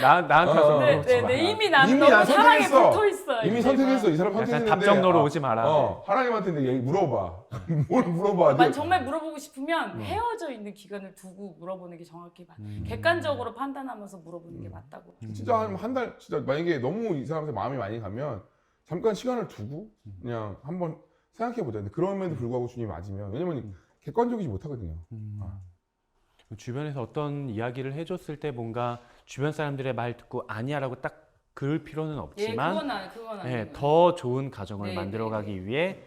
나한테 와서 네, 이미 나는 이미 너무 난 사랑에 선택했어. 붙어 있어. 이미 선택했어. 이 사람 약간 선택했는데 답정너로 오지 마라. 하나님한테 근데 물어봐. 뭘 물어봐. 정말 물어보고 싶으면 헤어져 있는 기간을 두고 물어보는 게 정확히 객관적으로 판단하면서 물어보는 게 맞다고. 진짜 한 달 진짜 만약에 너무 이 사람한테 마음이 많이 가면 잠깐 시간을 두고 그냥 한번 생각해 보자. 근데 그럼에도 불구하고 주님이 맞으면 왜냐면 객관적이지 못하거든요. 주변에서 어떤 이야기를 해줬을 때 뭔가 주변 사람들의 말 듣고 아니야라고 딱 그럴 필요는 없지만 그건 아니에요. 더 좋은 가정을 네, 만들어가기 위해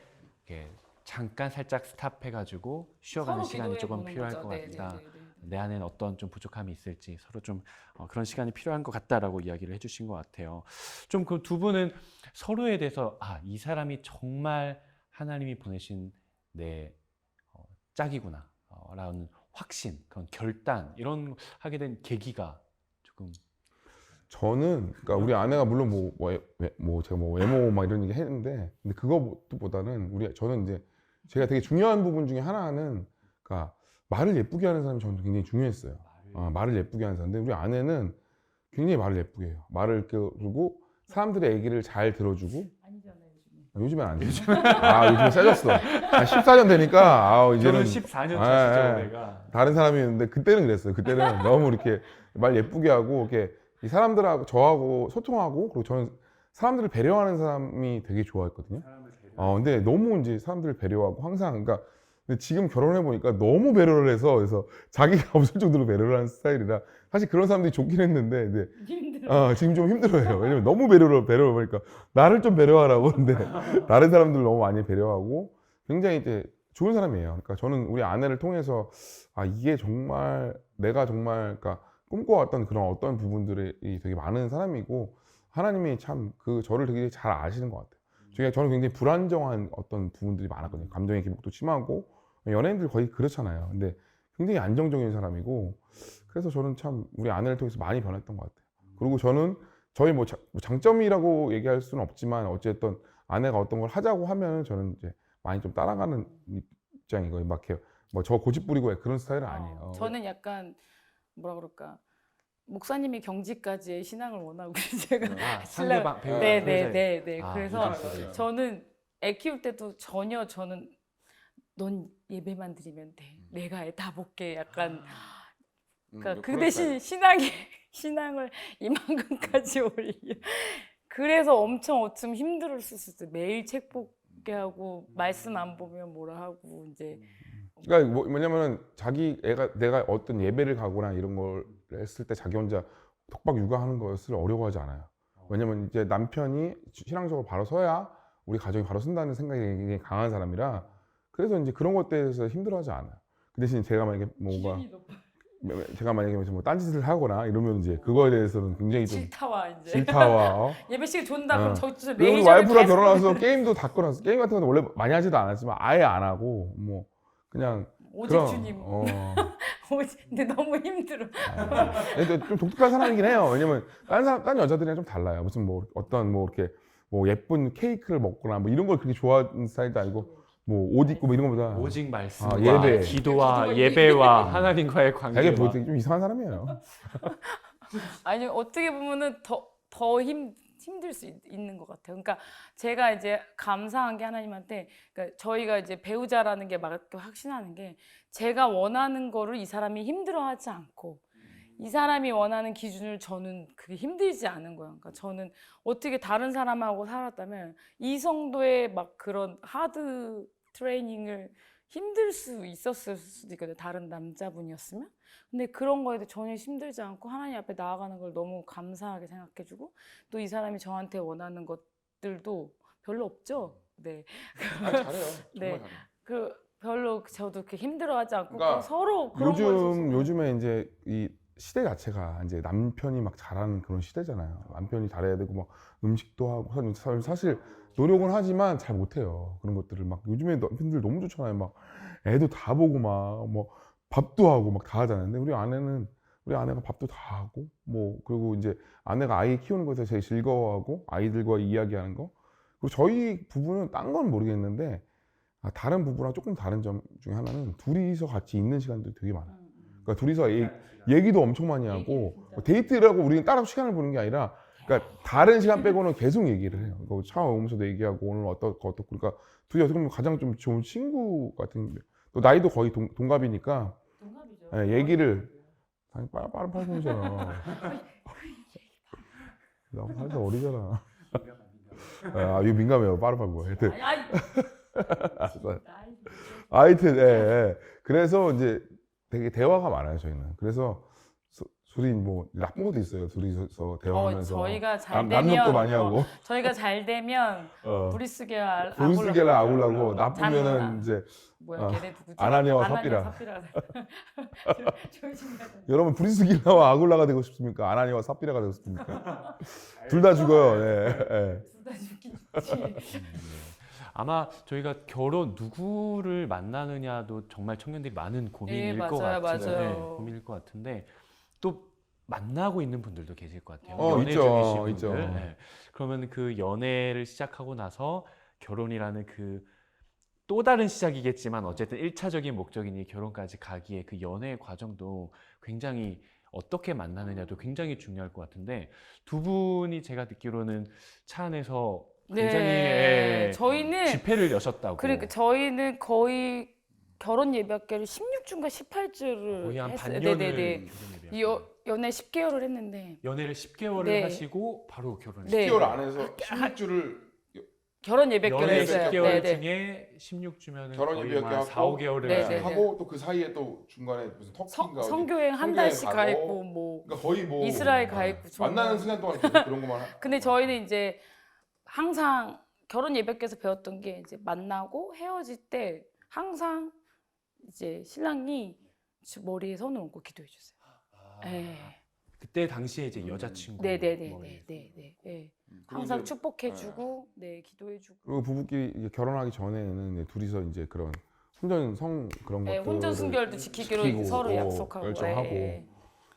이렇게 잠깐 살짝 스탑해가지고 쉬어가는 시간이 조금 필요할 것 같다. 내 안에는 어떤 좀 부족함이 있을지 서로 좀 그런 시간이 필요한 것 같다라고 이야기를 해주신 것 같아요. 좀 그 두 분은 서로에 대해서 이 사람이 정말 하나님이 보내신 내 짝이구나 라는 확신, 그런 결단 이런 하게 된 계기가 조금 저는 그러니까 우리 아내가 물론 제가 뭐 외모 막 이런 얘기 했는데 근데 그거보다는 저는 이제 제가 되게 중요한 부분 중에 하나는 그러니까 말을 예쁘게 하는 사람이 저는 굉장히 중요했어요. 말을 예쁘게 하는 사람. 근데 우리 아내는 굉장히 말을 예쁘게 해요. 말을 그리고 사람들의 얘기를 잘 들어주고. 아니잖아요, 요즘엔 안 되죠. 요즘에 세졌어. 한 14년 되니까 이제는 14년 차시죠, 내가. 다른 사람이었는데 그때는 그랬어요. 그때는 너무 이렇게 말 예쁘게 하고 이렇게 이 사람들하고 저하고 소통하고 그리고 저는 사람들을 배려하는 사람이 되게 좋아했거든요. 근데 너무 이제 사람들을 배려하고 항상 그러니까 근데 지금 결혼해 보니까 너무 배려를 해서 그래서 자기가 없을 정도로 배려를 하는 스타일이라 사실 그런 사람들이 좋긴 했는데 이제 힘들어. 지금 좀 힘들어요. 왜냐면 너무 배려를 보니까 나를 좀 배려하라고 근데 다른 사람들 너무 많이 배려하고 굉장히 이제 좋은 사람이에요. 그러니까 저는 우리 아내를 통해서 이게 정말 내가 정말 그러니까 꿈꿔왔던 그런 어떤 부분들이 되게 많은 사람이고 하나님이 참 그 저를 되게 잘 아시는 것 같아요. 저는 굉장히 불안정한 어떤 부분들이 많았거든요. 감정의 기복도 심하고 연예인들 거의 그렇잖아요. 근데 굉장히 안정적인 사람이고 그래서 저는 참 우리 아내를 통해서 많이 변했던 것 같아요. 그리고 저는 저희 뭐 장점이라고 얘기할 수는 없지만 어쨌든 아내가 어떤 걸 하자고 하면 저는 이제 많이 좀 따라가는 입장이고 막 이렇게 뭐 저 고집 부리고 그런 스타일은 아니에요. 저는 약간 뭐라 그럴까 목사님이 경지까지의 신앙을 원하고 제가 상대방 배우 네네네. 아, 그래서 요즘 저는 애 키울 때도 전혀 저는 넌 예배만 드리면 돼. 내가 애 다 볼게. 약간 그러니까 그 대신 신앙을 이만큼까지 올려. 그래서 엄청 어쩜 힘들었을 수도. 매일 책 보게 하고 말씀 안 보면 뭐라 하고 이제. 그러니까 뭐냐면은 내가 어떤 예배를 가거나 이런 걸 했을 때 자기 혼자 독박 육아하는 것을 어려워하지 않아요. 왜냐면 이제 남편이 신앙적으로 바로 서야 우리 가정이 바로 선다는 생각이 굉장히 강한 사람이라 그래서 이제 그런 것에 대해서 힘들어하지 않아요. 그 대신 제가 만약에 무슨 뭐 딴짓을 하거나 이러면 이제 그거에 대해서는 굉장히 좀 질타와 예배 시간 존다 그럼 저기서 그리고 매일 와이프가 결혼해서 게임도 다 끊었어. 게임 같은 건 원래 많이 하지도 않았지만 아예 안 하고 뭐 그냥 오직 주님. 근데 너무 힘들어. 근데 좀 독특한 사람이긴 해요. 왜냐면 딴 여자들이랑 좀 달라요. 무슨 뭐 어떤 뭐 이렇게 뭐 예쁜 케이크를 먹거나 뭐 이런 걸 그렇게 좋아하는 스타일도 아니고 뭐 옷 입고 뭐 이런 것보다 오직 말씀과 예배. 기도와 예배와 하나님과의 관계와 되게 좀 이상한 사람이에요. 아니 어떻게 보면은 더 힘들 수 있는 것 같아요. 그러니까 제가 이제 감사한 게 하나님한테 그러니까 저희가 이제 배우자라는 게 막 확신하는 게 제가 원하는 거를 이 사람이 힘들어하지 않고 이 사람이 원하는 기준을 저는 그게 힘들지 않은 거예요. 그러니까 저는 어떻게 다른 사람하고 살았다면 이 정도의 막 그런 하드 트레이닝을 힘들 수 있었을 수도 있거든요. 다른 남자분이었으면. 근데 그런 거에도 전혀 힘들지 않고 하나님 앞에 나아가는 걸 너무 감사하게 생각해주고 또 이 사람이 저한테 원하는 것들도 별로 없죠. 네. 잘해요. 네. 별로 저도 그렇게 힘들어하지 않고 그러니까 서로 그런 거에 요즘에 이제 이 시대 자체가 이제 남편이 막 잘하는 그런 시대잖아요. 남편이 잘해야 되고 막 음식도 하고 사실 노력은 하지만 잘 못해요. 그런 것들을 막 요즘에 남편들 너무 좋잖아요. 막 애도 다 보고 막 뭐 밥도 하고 막 다 하잖아요. 근데 우리 아내가 밥도 다 하고 뭐 그리고 이제 아내가 아이 키우는 것에 제일 즐거워하고 아이들과 이야기하는 거 그리고 저희 부부는 딴 건 모르겠는데 다른 부부랑 조금 다른 점 중에 하나는 둘이서 같이 있는 시간들이 되게 많아요. 그러니까 둘이서 얘기도 엄청 많이 하고 데이트라고 우리는 따로 시간을 보는 게 아니라 그러니까 다른 시간 빼고는 계속 얘기를 해요. 그러니까 차 오면서도 얘기하고 오늘 어떻고 그러니까 둘이 어떻게 보면 가장 좀 좋은 친구 같은 또 나이도 거의 동갑이니까 동갑이죠. 얘기를 아니 빠른 팔순이잖아. 나 8살 어리잖아. 이거 민감해요. 빠른 팔고. 하여튼 그래서 이제 되게 대화가 많아요 저희는. 그래서 둘이 뭐 나쁜 것도 있어요. 둘이서 대화하면서 저희가 잘 남욕도 되면 많이 하고 저희가 잘 되면 브리스게라 브루스게라 아굴라고 나쁘면은 이제 뭐야 걔네 누구지? 아나니아와 삽비라. 조심해야 여러분 브리스게라와 아굴라가 되고 싶습니까? 아나니아와 삽비라가 되고 싶습니까? 둘 다 죽어요. 예. 둘 다 죽긴 죽지. 아마 저희가 누구를 만나느냐도 정말 청년들이 많은 고민일 것 맞아요, 같은데 맞아요. 고민일 것 같은데 또 만나고 있는 분들도 계실 것 같아요. 연애 있죠, 중이신 분들. 있죠. 네. 그러면 그 연애를 시작하고 나서 결혼이라는 그 또 다른 시작이겠지만 어쨌든 1차적인 목적이니 결혼까지 가기에 그 연애 과정도 굉장히 어떻게 만나느냐도 굉장히 중요할 것 같은데 두 분이 제가 듣기로는 차 안에서 굉장히 저희는 집회를 여셨다고. 그러니까 저희는 거의 결혼 예배학교를 16주인가 18주를 거의 한 했어요. 반년을 네네네. 결혼 연애 10개월을 했는데 연애를 10개월을 네. 하시고 바로 결혼을 네. 10개월 안에서 16주를 결혼 예배교를 연애 했어요. 10개월 네, 네. 중에 16주면은 결혼 거의 예배학교 한 4, 하고, 5개월을 네, 네. 하고 또 그 사이에 또 중간에 무슨 터키인가 성교행 한 성교행 달씩 가 가고, 있고 뭐 그러니까 거의 뭐 이스라엘 가 있고 만나는 시간 동안 계속 그런 것만 근데 저희는 이제 항상 결혼 예배교에서 배웠던 게 이제 만나고 헤어질 때 항상 이제 신랑이 머리에 손을 얹고 기도해 주세요. 네. 그때 당시에 이제 여자친구 네네네네네. 항상 이제- 축복해주고, 네 기도해주고. 그리고 부부끼리 이제 결혼하기 전에는 이제 둘이서 이제 그런 혼전성 그런 네, 것들 혼전 순결도 지키기로 서로 약속하고. 결정하고 네.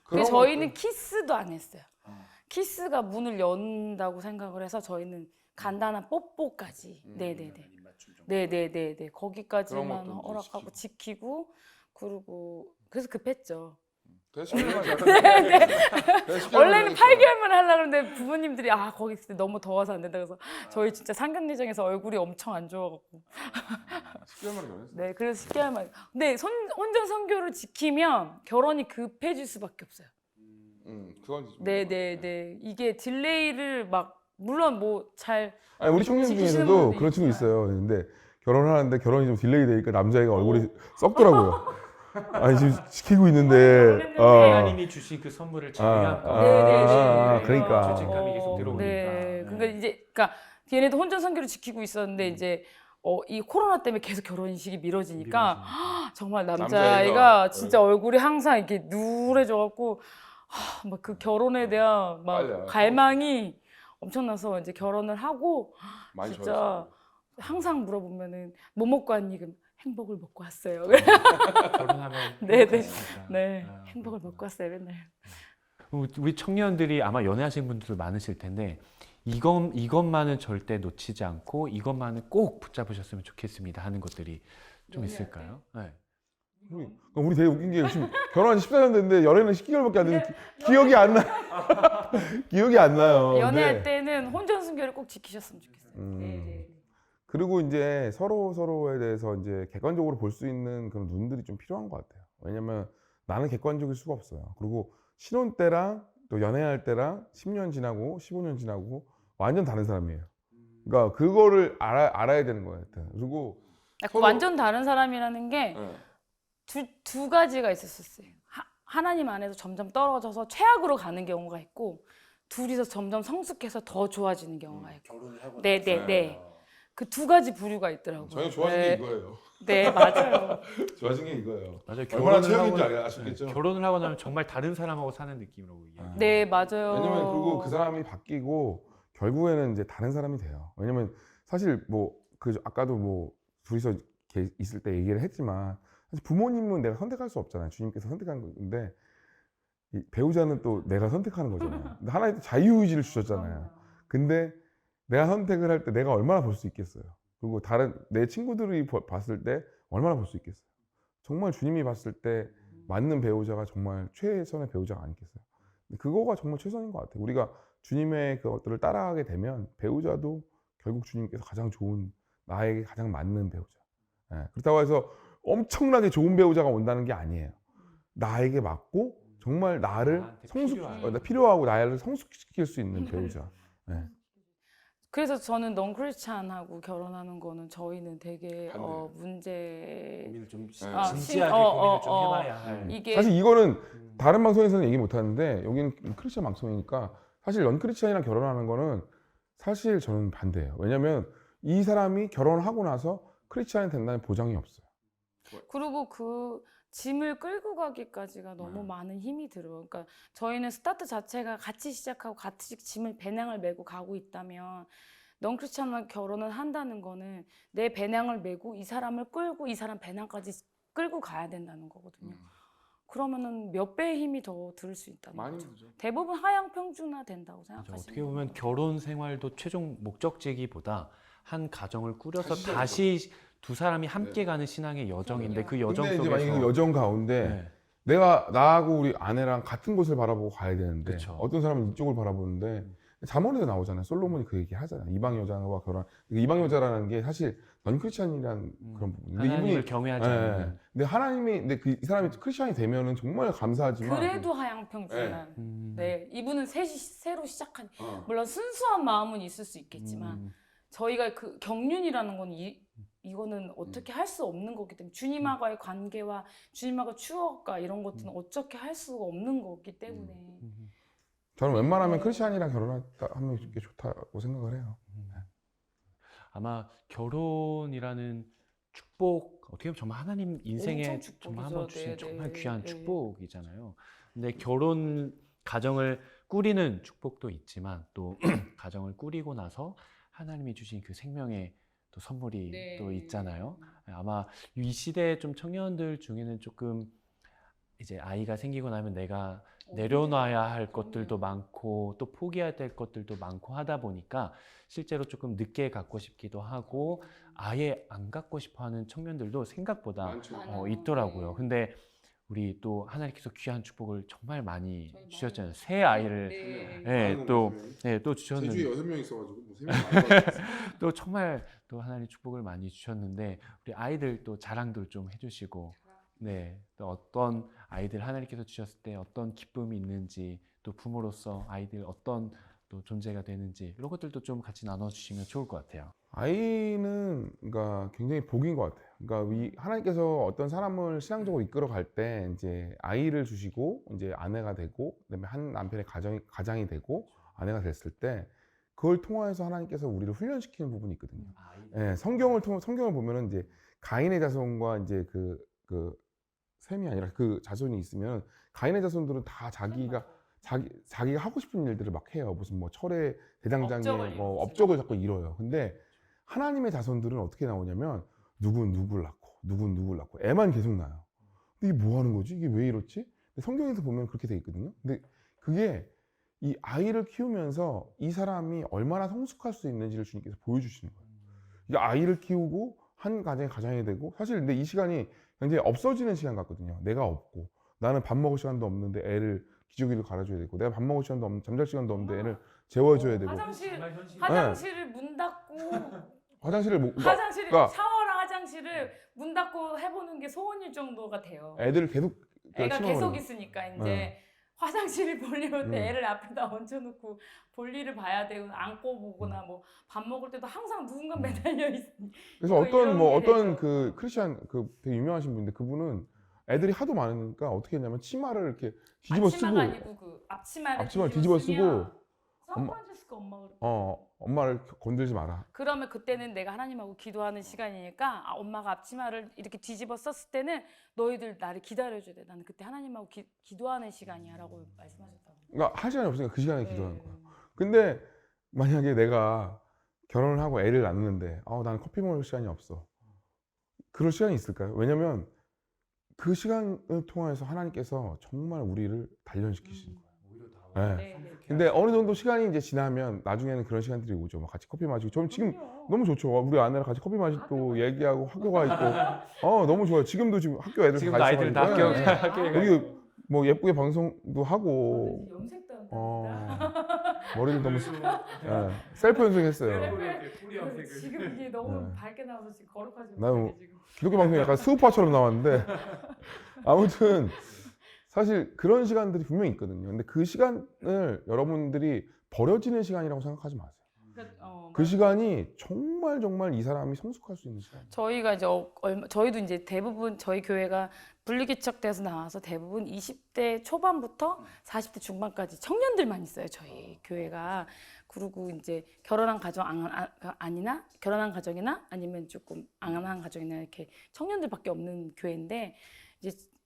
그런 근데 저희는 것들- 키스도 안 했어요. 키스가 문을 연다고 생각을 해서 저희는 간단한 뽀뽀까지. 네네네. 네네네네. 그런 거기까지만 것도 이제 허락하고 지키고 그리고 그래서 급했죠. 그래서 10개월만 원래는 8개월만 하려고 했는데 부모님들이 거기 있을 때 너무 더워서 안 된다 그래서 저희 진짜 상견례장에서 얼굴이 엄청 안 좋아갖고 10개월만 결혼했어. 네 그래서 10개월만 근데 혼전 선교를 지키면 결혼이 급해질 수밖에 없어요. 그건 좀- 네네네 이게 딜레이를 막 물론 뭐잘 아니 우리 청년 지키시는 중에서도 분들도 그런 친구 있지만. 있어요. 근데 결혼하는데 결혼이 좀 딜레이 되니까 남자애가 얼굴이 썩더라고요. 아니 지금 시키고 있는데 하나님이 주신 그 선물을 잘 네네네. 그러니까. 죄책감이 계속 들어오니까. 네. 그러니까 걔네도 혼전 선교를 지키고 있었는데 이제 이 코로나 때문에 계속 결혼식이 미뤄지니까 정말 남자아이가 진짜 얼굴이 항상 이렇게 누래져갖고 막 그 결혼에 대한 막 맞아요. 갈망이 엄청나서 이제 결혼을 하고 많이 진짜 좋아했어요. 항상 물어보면은 뭐 먹고 왔니? 그럼 행복을 먹고 왔어요. 결혼하면 네네. 행복하시니까. 네, 아, 행복을 먹고 왔어요 맨날. 우리 청년들이 아마 연애하시는 분들도 많으실 텐데 이것만은 절대 놓치지 않고 이것만은 꼭 붙잡으셨으면 좋겠습니다 하는 것들이 좀 있을까요? 네. 우리 되게 웃긴 게 지금 결혼한 지 14년 됐는데 연애는 10개월밖에 안 됐는데 기억이 안 나. 기억이 안 나요. 연애할 네. 때는 혼전 순결을 꼭 지키셨으면 좋겠어요. 네. 그리고 이제 서로에 대해서 이제 객관적으로 볼 수 있는 그런 눈들이 좀 필요한 것 같아요. 왜냐면 나는 객관적일 수가 없어요. 그리고 신혼 때랑 또 연애할 때랑 10년 지나고 15년 지나고 완전 다른 사람이에요. 그러니까 그거를 알아야 되는 것 같아요. 그리고 그 완전 다른 사람이라는 게 두 가지가 있었어요. 하나님 안에서 점점 떨어져서 최악으로 가는 경우가 있고 둘이서 점점 성숙해서 더 좋아지는 경우가 있고. 네네네. 그 두 가지 부류가 있더라고요. 저희 좋아하는 게 이거예요. 네 맞아요. 좋아하는 게 이거예요. 맞아요. 얼마나 최악인지 아시겠죠? 결혼을 하고 나면 정말 다른 사람하고 사는 느낌으로 이해해요. 네 맞아요. 왜냐면 그리고 그 사람이 바뀌고 결국에는 이제 다른 사람이 돼요. 왜냐면 사실 뭐 그 아까도 뭐 둘이서 있을 때 얘기를 했지만 사실 부모님은 내가 선택할 수 없잖아요. 주님께서 선택한 건데 이 배우자는 또 내가 선택하는 거잖아요. 근데 하나의 자유의지를 주셨잖아요. 근데 내가 선택을 할 때 내가 얼마나 볼 수 있겠어요. 그리고 다른 내 친구들이 봤을 때 얼마나 볼 수 있겠어요. 정말 주님이 봤을 때 맞는 배우자가 정말 최선의 배우자가 아니겠어요. 그거가 정말 최선인 것 같아요. 우리가 주님의 그것들을 따라가게 되면 배우자도 결국 주님께서 가장 좋은 나에게 가장 맞는 배우자. 그렇다고 해서 엄청나게 좋은 배우자가 온다는 게 아니에요. 나에게 맞고 정말 나를 필요하고 나를 성숙시킬 수 있는 배우자. 그래서 저는 넌 크리스찬하고 결혼하는 거는 저희는 되게 반대예요. 문제 고민을 좀 아, 진지하게 심- 고민을 좀 해봐야 할. 이게 사실 이거는 다른 방송에서는 얘기 못 하는데 여기는 크리스찬 방송이니까 사실 넌 크리스찬이랑 결혼하는 거는 사실 저는 반대예요. 왜냐면 이 사람이 결혼하고 나서 크리스찬이 된다는 보장이 없어요. 그리고 그 짐을 끌고 가기까지가 너무 많은 힘이 들어요. 그러니까 저희는 스타트 자체가 같이 시작하고 같이 짐을 배낭을 메고 가고 있다면 넌 크리스찬과 결혼을 한다는 거는 내 배낭을 메고 이 사람을 끌고 이 사람 배낭까지 끌고 가야 된다는 거거든요. 그러면은 몇 배의 힘이 더 들 수 있다는 거죠. 대부분 하향 평준화 된다고 생각하시면 어떻게 보면 결혼 생활도 최종 목적지기보다 한 가정을 꾸려서 다시 두 사람이 함께 가는 신앙의 여정인데 그 여정 근데 이제 속에서 만약에 그 여정 가운데 네. 내가 나하고 우리 아내랑 같은 곳을 바라보고 가야 되는데 그쵸. 어떤 사람은 이쪽을 바라보는데 잠언에도 나오잖아요. 솔로몬이 그 얘기 하잖아요. 이방 여자와 결혼. 이방 여자라는 게 사실 넌 크리스찬이라는 그런 부분. 근데 하나님을 경외하지 않는. 근데 하나님이 근데 이 사람이 크리스찬이 되면은 정말 감사하지만 그래도 하향 평준화. 네, 이분은 새로 시작한 어. 물론 순수한 마음은 있을 수 있겠지만 저희가 그 경륜이라는 건 이거는 어떻게 할 수 없는 거기 때문에 주님과의 관계와 주님과의 추억과 이런 것들은 어떻게 할 수가 없는 거기 때문에 저는 웬만하면 크리스찬이랑 결혼하면 이게 좋다고 생각을 해요. 아마 결혼이라는 축복, 어떻게 보면 정말 하나님 인생에 엄청 축복이죠. 정말 한번 주신 네, 정말 네, 귀한 네. 축복이잖아요. 근데 결혼 가정을 꾸리는 축복도 있지만 또 가정을 꾸리고 나서 하나님이 주신 그 생명의 또 선물이 네. 또 있잖아요. 아마 이 시대 좀 청년들 중에는 조금 이제 아이가 생기고 나면 내가 내려놔야 할 것들도 많고 또 포기해야 될 것들도 많고 하다 보니까 실제로 조금 늦게 갖고 싶기도 하고 아예 안 갖고 싶어 하는 청년들도 생각보다 많아요. 있더라고요. 네. 근데 우리 또 하나님께서 귀한 축복을 정말 많이 저희 주셨잖아요. 많이 새 아이를 네. 또 주셨는데 제주에 6명 있어가지고 뭐 3명 많이 받았어요. 또 정말 또 하나님 축복을 많이 주셨는데 우리 아이들 또 자랑도 좀 해주시고 네, 또 어떤 아이들 하나님께서 주셨을 때 어떤 기쁨이 있는지 또 부모로서 아이들 어떤 또 존재가 되는지 이런 것들도 좀 같이 나눠주시면 좋을 것 같아요. 아이는 그러니까 굉장히 복인 것 같아요. 그러니까 하나님께서 어떤 사람을 신앙적으로 이끌어 갈 때 이제 아이를 주시고 이제 아내가 되고 그다음에 한 남편의 가장이 되고 아내가 됐을 때 그걸 통하여서 하나님께서 우리를 훈련시키는 부분이 있거든요. 예, 성경을 보면은 이제 가인의 자손과 이제 그 셈이 아니라 그 자손이 있으면 가인의 자손들은 다 자기가 하고 싶은 일들을 막 해요. 무슨 뭐 철의 대장장이 업적을 뭐 이루지. 업적을 자꾸 이뤄요. 근데 하나님의 자손들은 어떻게 나오냐면 누군 누구를 낳고 애만 계속 낳아요. 근데 이게 뭐 하는 거지? 이게 왜 이렇지? 근데 성경에서 보면 그렇게 돼 있거든요. 근데 그게 이 아이를 키우면서 이 사람이 얼마나 성숙할 수 있는지를 주님께서 보여주시는 거예요. 이 아이를 키우고 한 가장이 되고 사실 근데 이 시간이 굉장히 없어지는 시간 같거든요. 내가 없고 나는 밥 먹을 시간도 없는데 애를 기저귀를 갈아줘야 되고 내가 밥 먹을 시간도 없는 잠잘 시간도 없는데 애를 재워줘야 되고 화장실을 문 닫고 화장실을 샤워랑 화장실을 문 닫고 해보는 게 소원일 정도가 돼요. 애들을 계속 애가 침범을 계속 해요. 있으니까 이제 화장실을 볼일 올 때 애를 앞에다 얹혀놓고 볼일을 봐야 되고 안고 보거나 뭐 밥 먹을 때도 항상 누군가 매달려 있으니 그래서 이런 게 어떤 되죠. 그 크리스찬 되게 유명하신 분인데 그분은 애들이 하도 많으니까 어떻게 했냐면 치마를 이렇게 뒤집어 쓰고 앞치마가 아니고 그 앞치마를 뒤집어 쓰고 쓰면 샌프란시스코 엄마가 그랬거든요. 엄마를 건들지 마라. 그러면 그때는 내가 하나님하고 기도하는 시간이니까 엄마가 앞치마를 이렇게 뒤집어 썼을 때는 너희들 나를 기다려줘야 돼. 나는 그때 하나님하고 기도하는 시간이야 라고 말씀하셨다고. 그러니까 할 시간이 없으니까 그 시간에 네. 기도하는 거야. 근데 만약에 내가 결혼을 하고 애를 낳는데 나는 커피 먹을 시간이 없어. 그럴 시간이 있을까요? 왜냐면 그 시간을 통해서 하나님께서 정말 우리를 단련시키시는 거예요. 네. 네. 근데 어느 정도 시간이 이제 지나면 나중에는 그런 시간들이 오죠. 막 같이 커피 마시고. 저는 지금 그럼요. 너무 좋죠. 우리 아내랑 같이 커피 마시고 얘기하고 학교가 있고. 너무 좋아요. 지금도 지금 학교 애들 지금도 다 아이들 다 있어가지고. 학교 네. 학교에 가 여기 뭐 예쁘게 방송도 하고. 염색도 한다. 머리를 너무 셀프 연습했어요. 지금 이게 너무 네. 밝게 나와서 지금 거룩하지 나는 못하게 지금. 기독교 방송이 약간 스우파처럼 나왔는데 아무튼 사실 그런 시간들이 분명히 있거든요. 근데 그 시간을 여러분들이 버려지는 시간이라고 생각하지 마세요. 그 시간이 정말 이 사람이 성숙할 수 있는 시간이에요. 저희가 이제 저희도 이제 대부분 저희 교회가 분리개척돼서 나와서 대부분 20대 초반부터 40대 중반까지 청년들만 있어요. 저희 교회가. 그리고 이제 결혼한 가정 아니나 결혼한 가정이나 아니면 조금 안 한 가정이나 이렇게 청년들밖에 없는 교회인데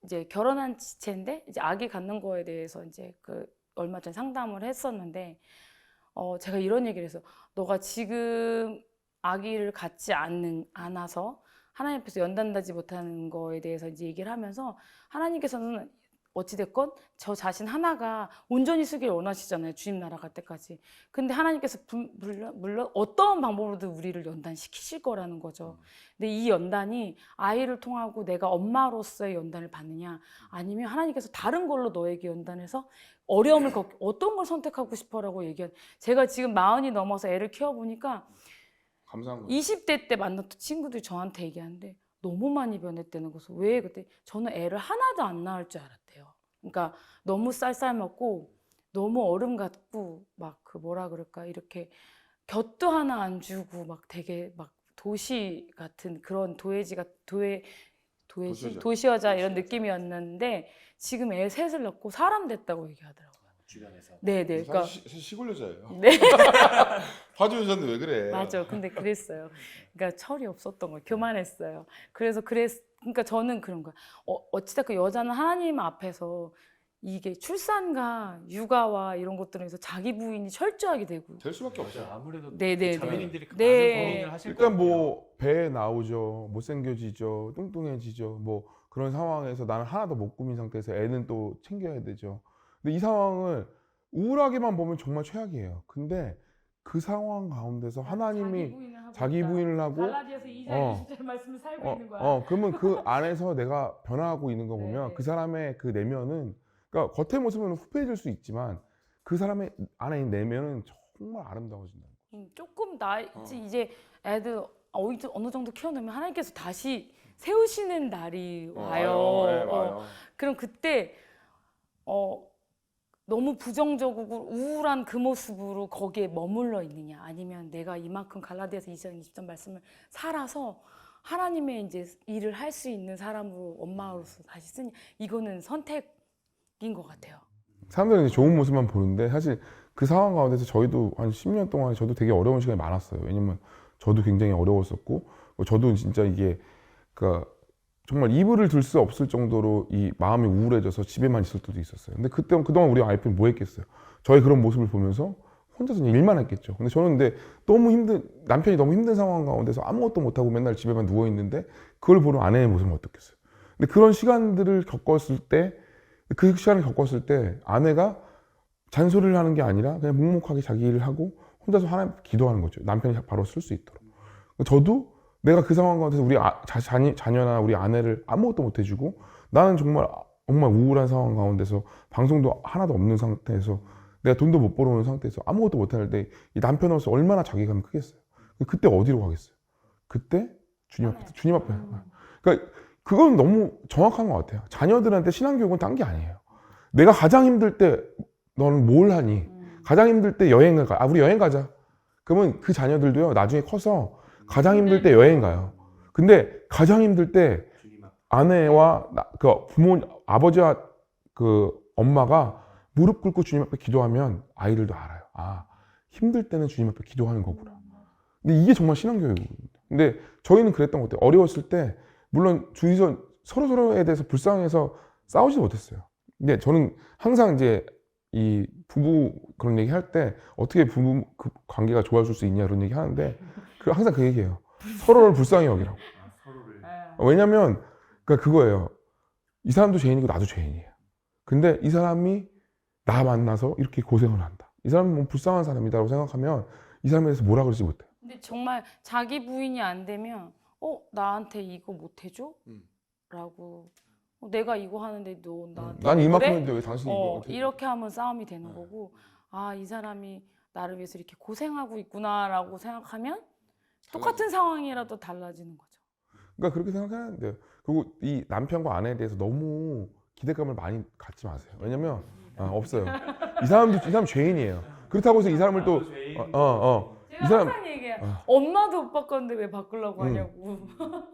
이제 결혼한 지체인데 이제 아기 갖는 거에 대해서 이제 그 얼마 전에 상담을 했었는데 제가 이런 얘기를 해서 너가 지금 아기를 갖지 않아서 하나님 앞에서 연단하지 못하는 거에 대해서 이제 얘기를 하면서 하나님께서는 어찌됐건 저 자신 하나가 온전히 쓰길 원하시잖아요. 주님 나라 갈 때까지. 근데 하나님께서 물론 어떤 방법으로든 우리를 연단시키실 거라는 거죠. 근데 이 연단이 아이를 통하고 내가 엄마로서의 연단을 받느냐 아니면 하나님께서 다른 걸로 너에게 연단해서 어려움을 어떤 걸 선택하고 싶어라고 얘기한 제가 지금 40이 넘어서 애를 키워보니까 감사한 거예요. 20대 때 만났던 친구들이 저한테 얘기하는데 너무 많이 변했다는 거죠. 왜? 그때 저는 애를 하나도 안 낳을 줄 알았대요. 그러니까 너무 쌀쌀 먹고 너무 얼음 같고 막 그 뭐라 그럴까 이렇게 곁도 하나 안 주고 막 되게 막 도시 같은 그런 도시여자 이런 느낌이었는데 지금 애 셋을 낳고 사람 됐다고 얘기하더라고요. 주변에서. 네네. 그러니까 시골 여자예요. 네. 파주 여자인데 왜 그래? 맞아. 근데 그랬어요. 그러니까 철이 없었던 거예요. 교만했어요. 그러니까 저는 그런 거예요. 어찌됐건 여자는 하나님 앞에서 이게 출산과 육아와 이런 것들에서 자기 부인이 철저하게 되고. 될 수밖에 없죠. 맞아. 아무래도 네네네. 자매님들이 많은 네. 고민을 하실 일단 거예요. 뭐 배에 나오죠, 못생겨지죠, 뚱뚱해지죠. 뭐 그런 상황에서 나는 하나도 못 꾸민 상태에서 애는 또 챙겨야 되죠. 근데 이 상황을 우울하게만 보면 정말 최악이에요. 근데 그 상황 가운데서 하나님이 자기 부인을 하고 갈라디아서 2장 어. 20절 말씀을 살고 있는 거야. 그러면 그 안에서 내가 변화하고 있는 거 보면 네. 그 사람의 그 내면은, 그러니까 겉의 모습은 후패해질 수 있지만 그 사람의 안에 있는 내면은 정말 아름다워진다. 조금 이제 애들 어느 정도 키워놓으면 하나님께서 다시 세우시는 날이 와요. 네, 와요. 그럼 그때 너무 부정적이고 우울한 그 모습으로 거기에 머물러 있느냐, 아니면 내가 이만큼 갈라디아서 2장 20절 말씀을 살아서 하나님의 이제 일을 할 수 있는 사람으로 엄마로서 다시 쓰냐, 이거는 선택인 것 같아요. 사람들은 이제 좋은 모습만 보는데 사실 그 상황 가운데서 저희도 한 10년 동안 저도 되게 어려운 시간이 많았어요. 왜냐면 저도 굉장히 어려웠었고, 저도 진짜 이게 그러니까 정말 이불을 들 수 없을 정도로 이 마음이 우울해져서 집에만 있을 때도 있었어요. 근데 그동안 우리 와이프는 뭐 했겠어요? 저희 그런 모습을 보면서 혼자서 그냥 일만 했겠죠. 근데 저는 남편이 너무 힘든 상황 가운데서 아무것도 못하고 맨날 집에만 누워 있는데 그걸 보는 아내의 모습은 어떻겠어요? 근데 그런 시간들을 겪었을 때, 그 시간을 겪었을 때 아내가 잔소리를 하는 게 아니라 그냥 묵묵하게 자기 일을 하고 혼자서 하나님 기도하는 거죠. 남편이 바로 쓸 수 있도록. 저도 내가 그 상황 가운데서 우리 자녀나 우리 아내를 아무것도 못 해주고 나는 정말 우울한 상황 가운데서 방송도 하나도 없는 상태에서 내가 돈도 못 벌어오는 상태에서 아무것도 못할 때 이 남편으로서 얼마나 자괴감이 크겠어요. 그때 어디로 가겠어요? 그때 주님 앞에. 그러니까 그건 너무 정확한 것 같아요. 자녀들한테 신앙교육은 딴 게 아니에요. 내가 가장 힘들 때 너는 뭘 하니? 가장 힘들 때 여행을 가. 우리 여행 가자. 그러면 그 자녀들도요, 나중에 커서 가장 힘들 때 여행 가요. 근데 가장 힘들 때 아내와 그 부모, 아버지와 그 엄마가 무릎 꿇고 주님 앞에 기도하면 아이들도 알아요. 아, 힘들 때는 주님 앞에 기도하는 거구나. 근데 이게 정말 신앙교육입니다. 근데 저희는 그랬던 것 같아요. 어려웠을 때 물론 주위에서 서로에 대해서 불쌍해서 싸우지 못했어요. 근데 저는 항상 이제 이 부부 그런 얘기 할 때 어떻게 부부 그 관계가 좋아질 수 있냐 그런 얘기 하는데 항상 그 얘기예요. 서로를 불쌍히 여기라고. 왜냐면 그거예요. 이 사람도 죄인이고 나도 죄인이에요. 근데 이 사람이 나 만나서 이렇게 고생을 한다. 이 사람은 뭐 불쌍한 사람이다라고 생각하면 이 사람에 대해서 뭐라 그러지 못해요. 근데 정말 자기 부인이 안 되면 나한테 이거 못 해줘? 라고 내가 이거 하는데 너 나한테 난 이만큼 그래? 했는데 왜 당신이 이거 못해? 이렇게 하면 싸움이 되는 거고, 이 사람이 나를 위해서 이렇게 고생하고 있구나라고 생각하면 똑같은 상황이라도 달라지는 거죠. 그러니까 그렇게 생각하는데, 그리고 이 남편과 아내에 대해서 너무 기대감을 많이 갖지 마세요. 왜냐면 없어요. 이 사람 죄인이에요. 그렇다고 해서 이 사람을 또 제가 이 사람 항상 얘기해요. 엄마도 못 바꿨는데 왜 바꾸려고 하냐고.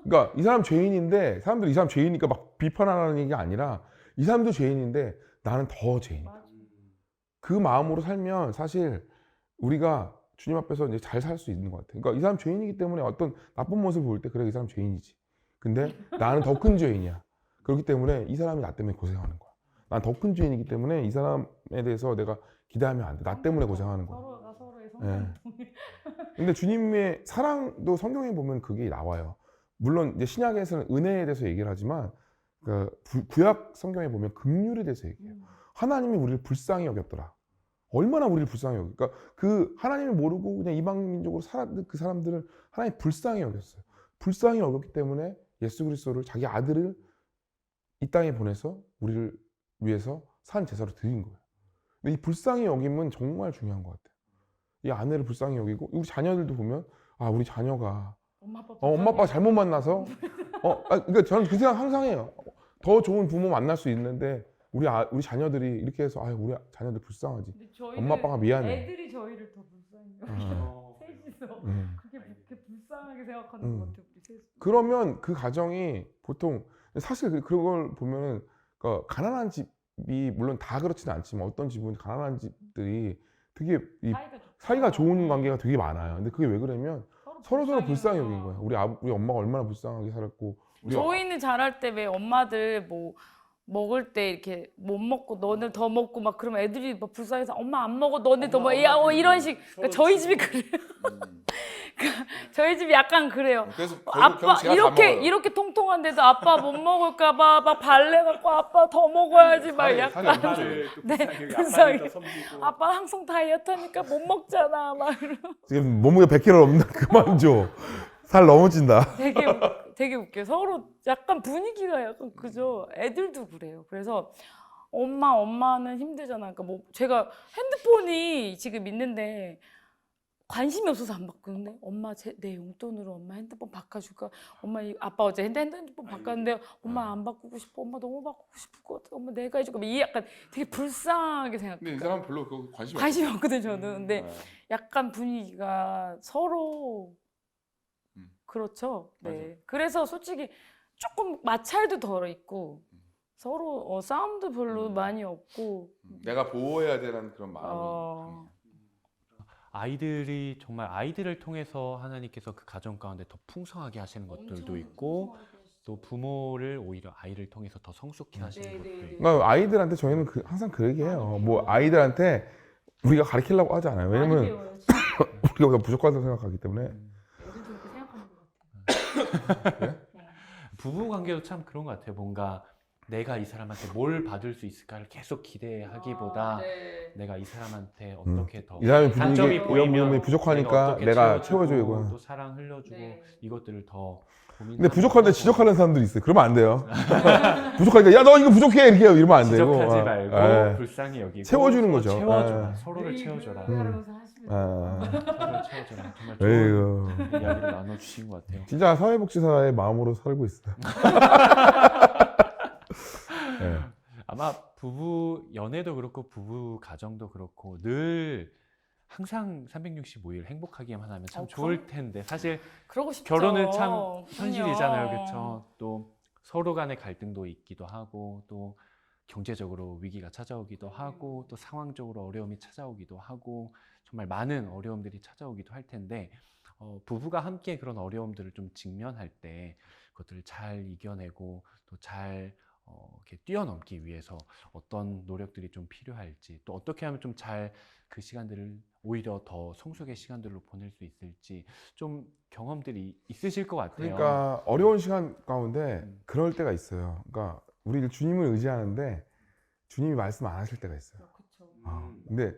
그러니까 이 사람 죄인인데 사람들이 이 사람 죄인이니까 막 비판하는 얘기가 아니라 이 사람도 죄인인데 나는 더 죄인이다. 그 마음으로 살면 사실 우리가 주님 앞에서 이제 잘 살 수 있는 것 같아요. 그러니까 이 사람 죄인이기 때문에 어떤 나쁜 모습을 볼 때 그래 이 사람 죄인이지. 근데 나는 더 큰 죄인이야. 그렇기 때문에 이 사람이 나 때문에 고생하는 거야. 난 더 큰 죄인이기 때문에 이 사람에 대해서 내가 기대하면 안 돼. 나 때문에 고생하는 거야. 서로가 서로의 성향을 동일. 근데 주님의 사랑도 성경에 보면 그게 나와요. 물론 이제 신약에서는 은혜에 대해서 얘기를 하지만 그 구약 성경에 보면 긍휼에 대해서 얘기해요. 하나님이 우리를 불쌍히 여겼더라. 얼마나 우리를 불쌍히 여겨. 그러니까 그 하나님을 모르고 그냥 이방 민족으로 살았던 그 사람들을 하나님이 불쌍히 여겼어요. 불쌍히 여겼기 때문에 예수 그리스도를 자기 아들을 이 땅에 보내서 우리를 위해서 산 제사로 드린 거예요. 근데 이 불쌍히 여김은 정말 중요한 것 같아요. 이 아내를 불쌍히 여기고 우리 자녀들도 보면 우리 자녀가 엄마 아빠 잘못 만나서 그러니까 저는 그 생각 항상 해요. 더 좋은 부모 만날 수 있는데 우리 자녀들이 이렇게 해서 우리 자녀들 불쌍하지. 엄마 아빠가 미안해. 애들이 저희를 더 불쌍해요. 셋이서 그렇게 불쌍하게 생각하는 것 같아 우리 셋이. 그러면 그 가정이 보통 사실 그걸 보면은 그러니까 가난한 집이 물론 다 그렇지는 않지만 어떤 집은 가난한 집들이 되게 사이가 좋은 관계가 되게 많아요. 근데 그게 왜 그러냐면 서로 불쌍히 여긴 거야. 우리 엄마가 얼마나 불쌍하게 살았고. 저희는 잘할 때 왜 엄마들 뭐 먹을 때 이렇게 못 먹고 너네 더 먹고 막 그러면 애들이 막 불쌍해서 엄마 안 먹어 너네 더 먹어 야 이런 식. 그러니까 저희 집이 그래요. 그러니까 저희 집이 약간 그래요. 그래서 아빠 이렇게 통통한데도 아빠 못 먹을까봐 막 발레 갖고 아빠 더 먹어야지 막 약간 네 불쌍해. 아빠 항상 다이어트 하니까 못 먹잖아 막 이러. 지금 몸무게 100kg 넘는다. 그만 줘. 살 너무 찐다. 되게 웃겨. 서로 약간 분위기가 약간 그죠. 애들도 그래요. 그래서 엄마는 힘들잖아. 그러니까 뭐 제가 핸드폰이 지금 있는데 관심이 없어서 안 바꾸는데 엄마 내 용돈으로 엄마 핸드폰 바꿔줄까? 아빠 어제 핸드폰 바꿨는데 엄마 안 바꾸고 싶어. 엄마 너무 바꾸고 싶을 것 같아. 엄마 내가 해줄까? 이 약간 되게 불쌍하게 생각해. 근데 이 사람 별로 그거 관심이 없거든 저는. 근데 약간 분위기가 서로 그렇죠. 네. 맞아. 그래서 솔직히 조금 마찰도 덜어 있고 서로 싸움도 별로 많이 없고 내가 보호해야 되는 그런 마음이. 아이들이 정말 아이들을 통해서 하나님께서 그 가정 가운데 더 풍성하게 하시는 것들도 있고 또 부모를 오히려 아이를 통해서 더 성숙해 하시는 것도 있고. 그러니까 아이들한테 저희는 항상 그 얘기해요. 뭐 아이들한테 우리가 가르치려고 하지 않아요. 왜냐면 우리가 부족하다고 생각하기 때문에. 네? 부부 관계도 참 그런 것 같아요. 뭔가 내가 이 사람한테 뭘 받을 수 있을까를 계속 기대하기보다 내가 이 사람한테 어떻게 더 이 사람이 단점이 보이면 부족하니까 내가 채워주고 또 사랑 흘려주고 이것들을 더 고민하고. 근데 부족한데 지적하는 사람들이 있어요. 그러면 안 돼요. 부족하니까 야 너 이거 부족해 이렇게 이러면 안 되고. 지적하지 말고 불쌍히 여기고 채워주는 거죠. 채워줘라. 서로를 채워줘라. 서로를 채워줘라. 정말 좋은 이야기를 나눠주신 것 같아요. 진짜 사회복지사의 마음으로 살고 있어요. 네. 아마 부부 연애도 그렇고 부부 가정도 그렇고 늘 항상 365일 행복하게만 하면 참 좋을 텐데 사실 그러고 싶죠. 결혼은 참 현실이잖아요. 그렇죠? 또 서로 간의 갈등도 있기도 하고 또 경제적으로 위기가 찾아오기도 하고 또 상황적으로 어려움이 찾아오기도 하고 정말 많은 어려움들이 찾아오기도 할 텐데 부부가 함께 그런 어려움들을 좀 직면할 때 그것들을 잘 이겨내고 또 잘 이렇게 뛰어넘기 위해서 어떤 노력들이 좀 필요할지 또 어떻게 하면 좀 잘 그 시간들을 오히려 더 성숙의 시간들로 보낼 수 있을지 좀 경험들이 있으실 것 같아요. 그러니까 어려운 시간 가운데 그럴 때가 있어요. 그러니까 우리 주님을 의지하는데 주님이 말씀 안 하실 때가 있어요. 근데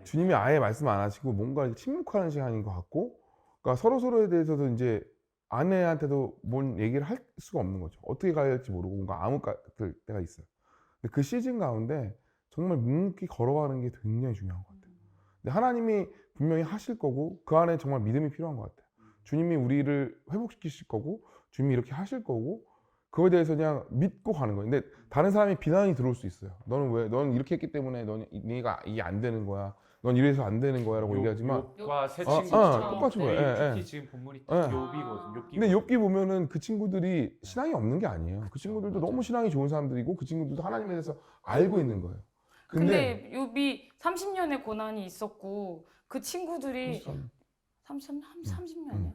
주님이 아예 말씀 안 하시고 뭔가 침묵하는 시간인 것 같고, 그러니까 서로에 대해서도 이제 아내한테도 뭔 얘기를 할 수가 없는 거죠. 어떻게 가야 할지 모르고 뭔가 암흑 같을 때가 있어요. 근데 그 시즌 가운데 정말 묵묵히 걸어가는 게 굉장히 중요한 것 같아요. 근데 하나님이 분명히 하실 거고 그 안에 정말 믿음이 필요한 것 같아요. 주님이 우리를 회복시키실 거고 주님이 이렇게 하실 거고 그거에 대해서 그냥 믿고 가는 거예요. 근데 다른 사람이 비난이 들어올 수 있어요. 너는 왜? 너는 이렇게 했기 때문에 네가 이게 안 되는 거야. 넌 이래서 안 되는 거야라고 얘기하지만 욥과 새 친구처럼 똑같은 거예요. 특히 지금 본문이 욥이거든요. 근데 욥기 보면은 그 친구들이 신앙이 없는 게 아니에요. 그 친구들도 너무 신앙이 좋은 사람들이고 그 친구들도 하나님에 대해서 알고 있는 거예요. 근데 욥이 30년의 고난이 있었고 그 친구들이 30년 아니야?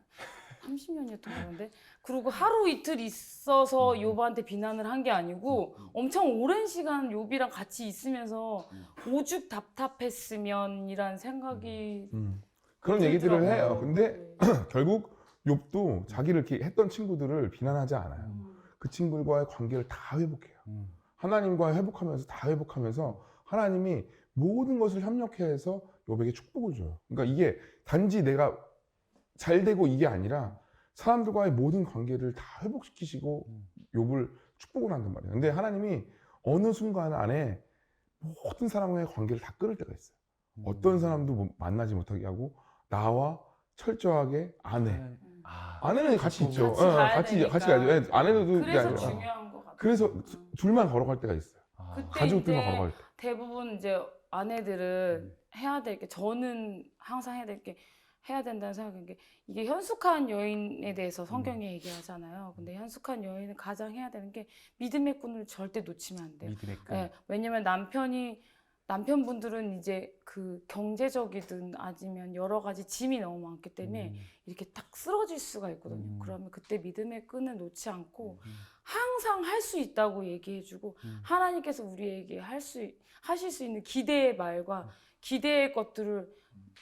30년이었던 거 같은데 그리고 하루 이틀 있어서 욥한테 비난을 한 게 아니고 엄청 오랜 시간 욥이랑 같이 있으면서 오죽 답답했으면이란 생각이 그런 얘기들을 들더라고요. 해요. 근데 결국 욥도 자기를 이렇게 했던 친구들을 비난하지 않아요. 그 친구들과의 관계를 다 회복해요. 하나님과 회복하면서 다 회복하면서 하나님이 모든 것을 협력해서 욥에게 축복을 줘요. 그러니까 이게 단지 내가 잘 되고 이게 아니라 사람들과의 모든 관계를 다 회복시키시고 욥을 축복을 한단 말이에요. 근데 하나님이 어느 순간 안에 모든 사람과의 관계를 다 끊을 때가 있어요. 어떤 사람도 만나지 못하게 하고 나와 철저하게 아내는 같이 있죠. 같이 가죠. 아내도 그게 그래서 아니라 중요한 것 같아요. 그래서 둘만 걸어갈 때가 있어요. 그때 가족들만 이제 걸어갈 때. 대부분 이제 아내들은 해야 될 게 저는 항상 해야 될 게 해야 된다는 생각인 게 이게 현숙한 여인에 대해서 성경이 얘기하잖아요. 근데 현숙한 여인은 가장 해야 되는 게 믿음의 끈을 절대 놓치면 안 돼요. 믿음의 끈. 네, 왜냐면 남편분들은 이제 그 경제적이든 아니면 여러 가지 짐이 너무 많기 때문에 이렇게 딱 쓰러질 수가 있거든요. 그러면 그때 믿음의 끈을 놓지 않고 항상 할 수 있다고 얘기해주고 하나님께서 우리에게 하실 수 있는 기대의 말과 기대의 것들을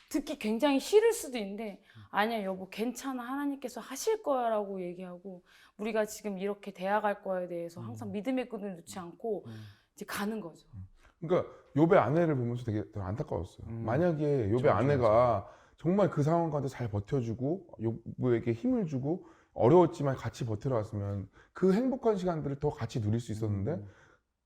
듣기 굉장히 싫을 수도 있는데 아니야 여보 괜찮아 하나님께서 하실 거야 라고 얘기하고 우리가 지금 이렇게 대화할 거에 대해서 항상 믿음의 끈을 놓지 않고 이제 가는 거죠. 그러니까 욥의 아내를 보면서 되게 안타까웠어요. 만약에 욥의 그렇죠, 아내가 정말 그 상황 가운데 잘 버텨주고 욥에게 힘을 주고 어려웠지만 같이 버텨왔으면 그 행복한 시간들을 더 같이 누릴 수 있었는데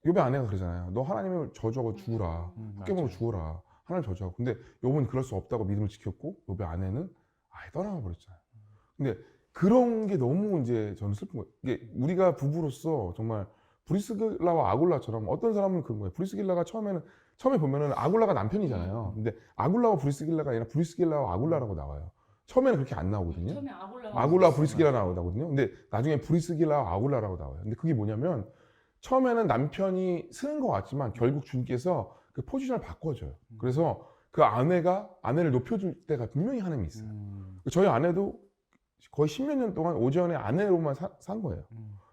욥의 아내가 그러잖아요. 너 하나님을 저주하고 죽으라. 깨보고 죽어라. 하나님 저주하고. 근데 욥은 그럴 수 없다고 믿음을 지켰고 욥의 아내는 아예 떠나가 버렸잖아요. 근데 그런 게 너무 이제 저는 슬픈 거예요. 이게 우리가 부부로서 정말 브리스길라와 아굴라처럼 어떤 사람은 그런 거예요. 브리스길라가 처음에 보면은 아굴라가 남편이잖아요. 근데 아굴라와 브리스길라가 아니라 브리스길라와 아굴라라고 나와요. 처음에는 그렇게 안 나오거든요. 처음에 아굴라와 브리스길라 나오거든요. 근데 나중에 브리스길라와 아굴라라고 나와요. 근데 그게 뭐냐면 처음에는 남편이 쓰는 것 같지만 결국 주님께서 그 포지션을 바꿔줘요. 그래서 그 아내를 높여줄 때가 분명히 하나님이 있어요. 저희 아내도 거의 10몇 년 동안 오전에 아내로만 산 거예요.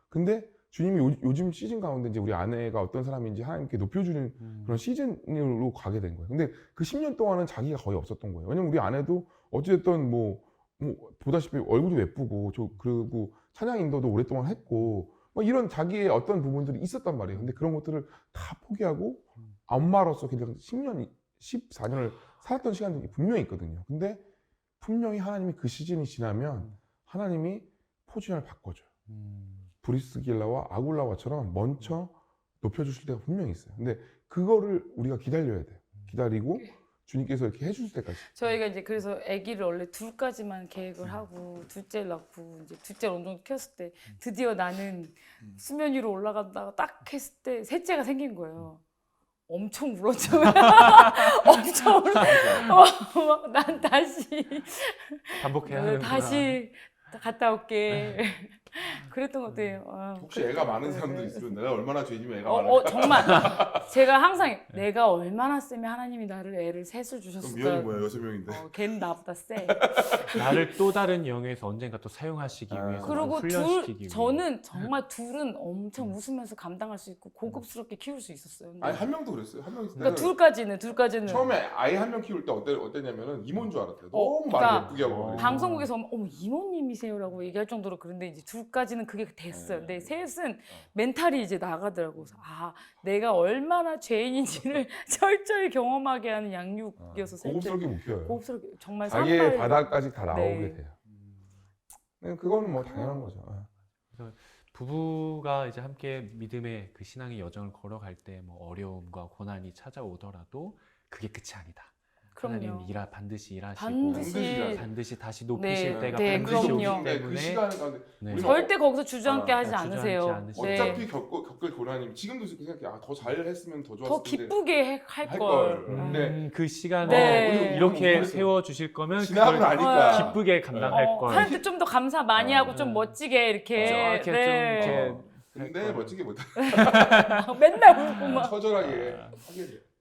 근데 주님이 요즘 시즌 가운데 이제 우리 아내가 어떤 사람인지 하나님께 높여주는 그런 시즌으로 가게 된 거예요. 근데 그 10년 동안은 자기가 거의 없었던 거예요. 왜냐면 우리 아내도 어찌됐든 뭐 보다시피 얼굴도 예쁘고 그리고 찬양 인도도 오랫동안 했고 뭐 이런 자기의 어떤 부분들이 있었단 말이에요. 근데 그런 것들을 다 포기하고 엄마로서 그냥 10년, 14년을 살았던 시간들이 분명히 있거든요. 근데 분명히 하나님이 그 시즌이 지나면 하나님이 포지션을 바꿔줘요. 브리스길라와 아굴라와처럼 먼저 높여주실 때가 분명히 있어요. 근데 그거를 우리가 기다려야 돼요. 기다리고 주님께서 이렇게 해주실 때까지. 저희가 이제 그래서 아기를 원래 둘까지만 계획을 하고 둘째를 낳고 이제 둘째를 어느 정도 키웠을 때 드디어 나는 수면 위로 올라간다고 딱 했을 때 셋째가 생긴 거예요. 엄청 울었죠. 엄청 울어. 난 다시 반복해야 하는구나. 다시 갔다 올게. 그랬던 것 같아요. 혹시 애가 많은 사람들 있으면 내가 얼마나 죄지면 애가 많을까? 정말 제가 항상 내가 얼마나 세면 하나님이 나를 애를 셋을 주셨을까. 미연이 뭐야? 6명인데. 걔는 나보다 세. 나를 또 다른 영역에서 언젠가 또 사용하시기 위해서 그리고 훈련시키기 위해. 저는 정말 둘은 엄청 웃으면서 감당할 수 있고 고급스럽게 키울 수 있었어요. 근데 아니 한 명도 그랬어요. 한 명이 그러니까 둘까지는 처음에 아이 한 명 키울 때 어땠냐면은 이모인 줄 알았대요. 너무 그러니까 말 예쁘게 하고. 방송국에서 어머 이모님이세요라고 얘기할 정도로 그런데 이제 둘까지는 그게 됐어요. 근데 셋은 멘탈이 이제 나가더라고. 그래서 내가 얼마나 죄인인지를 철저히 경험하게 하는 양육이어서 셋째. 고급스럽게 못 키워요. 고급스럽게 정말 자기의 산발. 바닥까지 다 나오게 네. 돼요. 네, 그거는 뭐 당연한 거죠. 부부가 이제 함께 믿음의 그 신앙의 여정을 걸어갈 때 뭐 어려움과 고난이 찾아오더라도 그게 끝이 아니다. 하나님 그럼요. 반드시 일하시고 반드시 다시 높이실 네, 때가 네, 반드시 그럼요. 오기 때문에 그 시간 가운데 네. 우리가 절대 거기서 주저앉게 하지 주저앉지 않으세요. 않으시고. 네. 어차피 겪을 고난이면 지금도 그렇게 생각해. 더 잘했으면 더 좋았을 더 텐데. 기쁘게 할 할 걸. 걸. 네. 그 시간을 네. 이렇게 세워 주실 거면 지나고 그걸 나니까 기쁘게 감당할 걸. 하나님께 좀 더 감사 많이 하고 좀 멋지게 이렇게. 이렇게 네. 좀 이렇게 근데 멋지게 못해. 맨날 울고 막. 처절하게 하게 돼.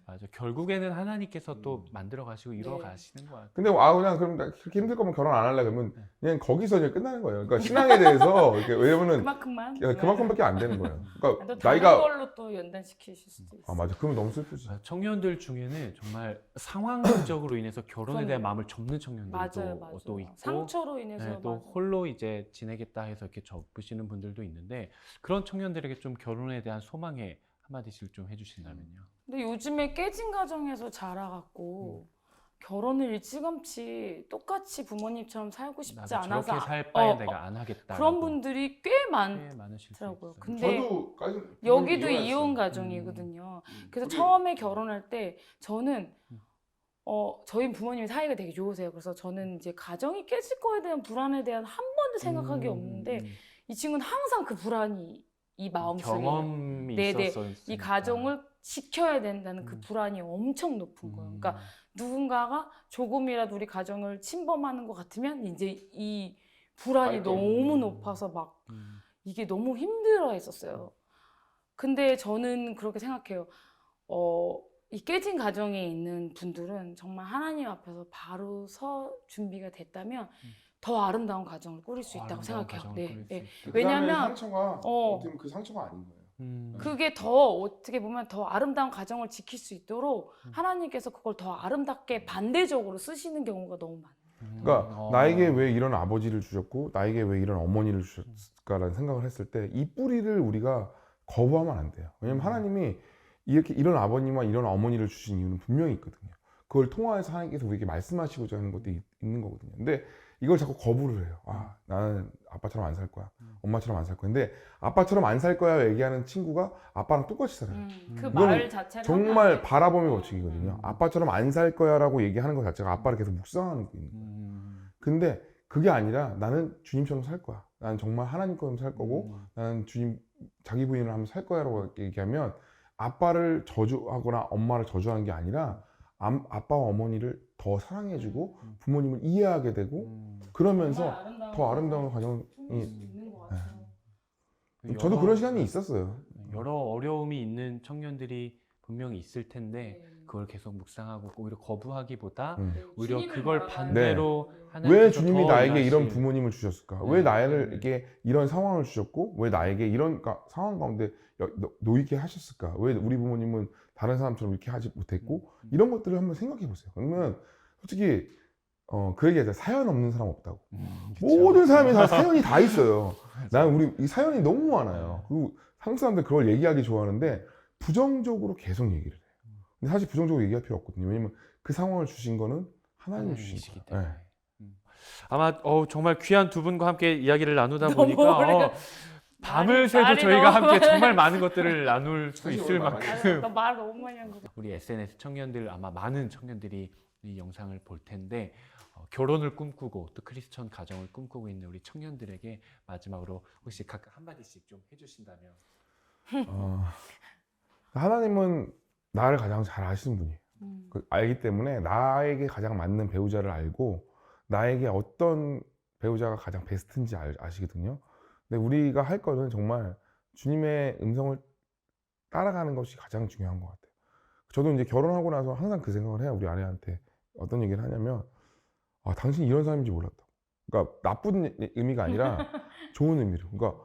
맞아. 결국에는 하나님께서 또 만들어 가시고 이뤄 네. 가시는 거야. 근데 그냥 그럼 나 그렇게 힘들 거면 결혼 안 할래 그러면 그냥 거기서 이제 끝나는 거예요. 그러니까 신앙에 대해서 이렇게 왜냐면은 그만큼만. 그만큼밖에 안 되는 거예요. 또 그러니까 다른 나이가 걸로 또 연단시키실 수도 있어요. 맞아. 그러면 너무 슬프지. 청년들 중에는 정말 상황적으로 인해서 결혼에 대한 그럼요. 마음을 접는 청년들도 맞아요. 또 있고 상처로 인해서 네, 또 맞아요. 홀로 이제 지내겠다 해서 이렇게 접으시는 분들도 있는데 그런 청년들에게 좀 결혼에 대한 소망에 한마디씩 좀 해주신다면요. 근데 요즘에 깨진 가정에서 자라갖고 결혼을 일찌감치 똑같이 부모님처럼 살고 싶지 나도 않아서 저렇게 살 바에 내가 안 하겠다. 그런 분들이 꽤 많으실 수 많더라고요. 있어요. 근데 저도 여기도 이혼했어요. 이혼 가정이거든요. 그래서 우리- 처음에 결혼할 때 저는 저희 부모님이 사이가 되게 좋으세요. 그래서 저는 이제 가정이 깨질 거에 대한 불안에 대한 한 번도 생각한 게 없는데 이 친구는 항상 그 불안이 이 마음속에 경험이 네네. 있었으니까. 이 가정을 지켜야 된다는 그 음. 불안이 엄청 높은 거예요. 그러니까 누군가가 조금이라도 우리 가정을 침범하는 것 같으면 이제 이 불안이 발동. 너무 높아서 막 이게 너무 힘들어 했었어요. 근데 저는 그렇게 생각해요. 이 깨진 가정에 있는 분들은 정말 하나님 앞에서 바로 서 준비가 됐다면 더 아름다운 가정을 꾸릴 수 있다고 아름다운 생각해요. 가정을 네, 꾸릴 수 네. 있다. 왜냐면 상처가 어떻게 보면 그 상처가 아닌 거예요. 그게 더 어떻게 보면 더 아름다운 가정을 지킬 수 있도록 하나님께서 그걸 더 아름답게 반대적으로 쓰시는 경우가 너무 많아요. 그러니까 나에게 왜 이런 아버지를 주셨고 나에게 왜 이런 어머니를 주셨을까라는 생각을 했을 때 이 뿌리를 우리가 거부하면 안 돼요. 왜냐면 하나님이 이렇게 이런 아버님과 이런 어머니를 주신 이유는 분명히 있거든요. 그걸 통하여서 하나님께서 우리에게 말씀하시고자 하는 것도 있는 거거든요. 근데 이걸 자꾸 거부를 해요. 아, 나는 아빠처럼 안 살 거야. 엄마처럼 안 살 거야. 근데 아빠처럼 안 살 거야 얘기하는 친구가 아빠랑 똑같이 살아요. 그 이거는 말 자체를 정말 바라봄의 법칙이거든요. 아빠처럼 안 살 거야라고 얘기하는 것 자체가 아빠를 계속 묵상하는 거예요. 근데 그게 아니라 나는 주님처럼 살 거야. 나는 정말 하나님처럼 살 거고 나는 주님 자기 부인을 하면 살 거야라고 얘기하면 아빠를 저주하거나 엄마를 저주하는 게 아니라 아빠와 어머니를 더 사랑해주고 부모님을 이해하게 되고 그러면서 더 아름다운 가정이 있는 것 같아요. 저도 그런 시간이 있었어요. 여러 어려움이 있는 청년들이 분명히 있을 텐데 네. 그걸 계속 묵상하고 오히려 거부하기보다 음. 오히려 주님을 그걸 바라봐야 반대로 왜 하나님께서 주님이 더 나에게 이런 일하신 부모님을 주셨을까? 네. 왜 나에게 이런 상황을 주셨고 왜 나에게 이런 상황 가운데 놓이게 하셨을까? 왜 우리 부모님은 다른 사람처럼 이렇게 하지 못했고 이런 것들을 한번 생각해 보세요. 그러면 솔직히 그 얘기하자. 사연 없는 사람 없다고. 그쵸. 모든 사람이 다 사연이 다 있어요. 난 우리 이 사연이 너무 많아요. 그리고 한국 사람들 그걸 얘기하기 좋아하는데 부정적으로 계속 얘기를 해요. 근데 사실 부정적으로 얘기할 필요 없거든요. 왜냐면 그 상황을 주신 거는 하나님이 주신 하나님이시기 거예요. 때문에. 아마 정말 귀한 두 분과 함께 이야기를 나누다 너무 보니까 우리가 밤을 새도 말이 저희가 너무 함께 정말 많은 것들을 나눌 수 사실 있을 오늘 만큼 말 너무 많이 한 거. 우리 SNS 청년들 아마 많은 청년들이 이 영상을 볼 텐데 결혼을 꿈꾸고 또 크리스천 가정을 꿈꾸고 있는 우리 청년들에게 마지막으로 혹시 각각 한마디씩 좀 해주신다면. 하나님은 나를 가장 잘 아시는 분이에요. 알기 때문에 나에게 가장 맞는 배우자를 알고 나에게 어떤 배우자가 가장 베스트인지 아시거든요. 근데 우리가 할 거는 정말 주님의 음성을 따라가는 것이 가장 중요한 것 같아요. 저도 이제 결혼하고 나서 항상 그 생각을 해요. 우리 아내한테 어떤 얘기를 하냐면 당신이 이런 사람인지 몰랐다. 그러니까 나쁜 의미가 아니라 좋은 의미로. 그러니까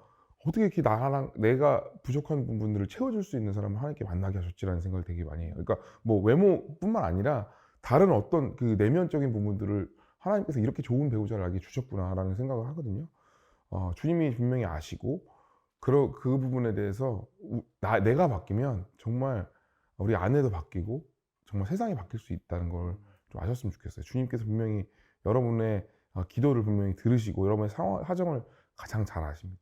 어떻게 이렇게 나랑 내가 부족한 부분들을 채워줄 수 있는 사람을 하나님께 만나게 하셨지라는 생각을 되게 많이 해요. 그러니까 뭐 외모뿐만 아니라 다른 어떤 그 내면적인 부분들을 하나님께서 이렇게 좋은 배우자를 나에게 주셨구나라는 생각을 하거든요. 주님이 분명히 아시고 그 부분에 대해서 내가 바뀌면 정말 우리 아내도 바뀌고 정말 세상이 바뀔 수 있다는 걸 좀 아셨으면 좋겠어요. 주님께서 분명히 여러분의 기도를 분명히 들으시고 여러분의 사정을 가장 잘 아십니다.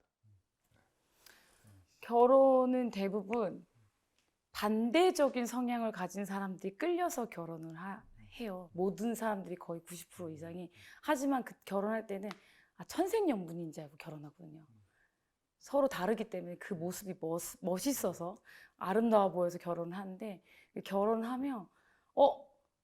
결혼은 대부분 반대적인 성향을 가진 사람들이 끌려서 결혼을 해요. 모든 사람들이 거의 90% 이상이. 하지만 그 결혼할 때는 천생연분인 줄 알고 결혼하거든요. 서로 다르기 때문에 그 모습이 멋있어서 아름다워 보여서 결혼을 하는데 결혼하면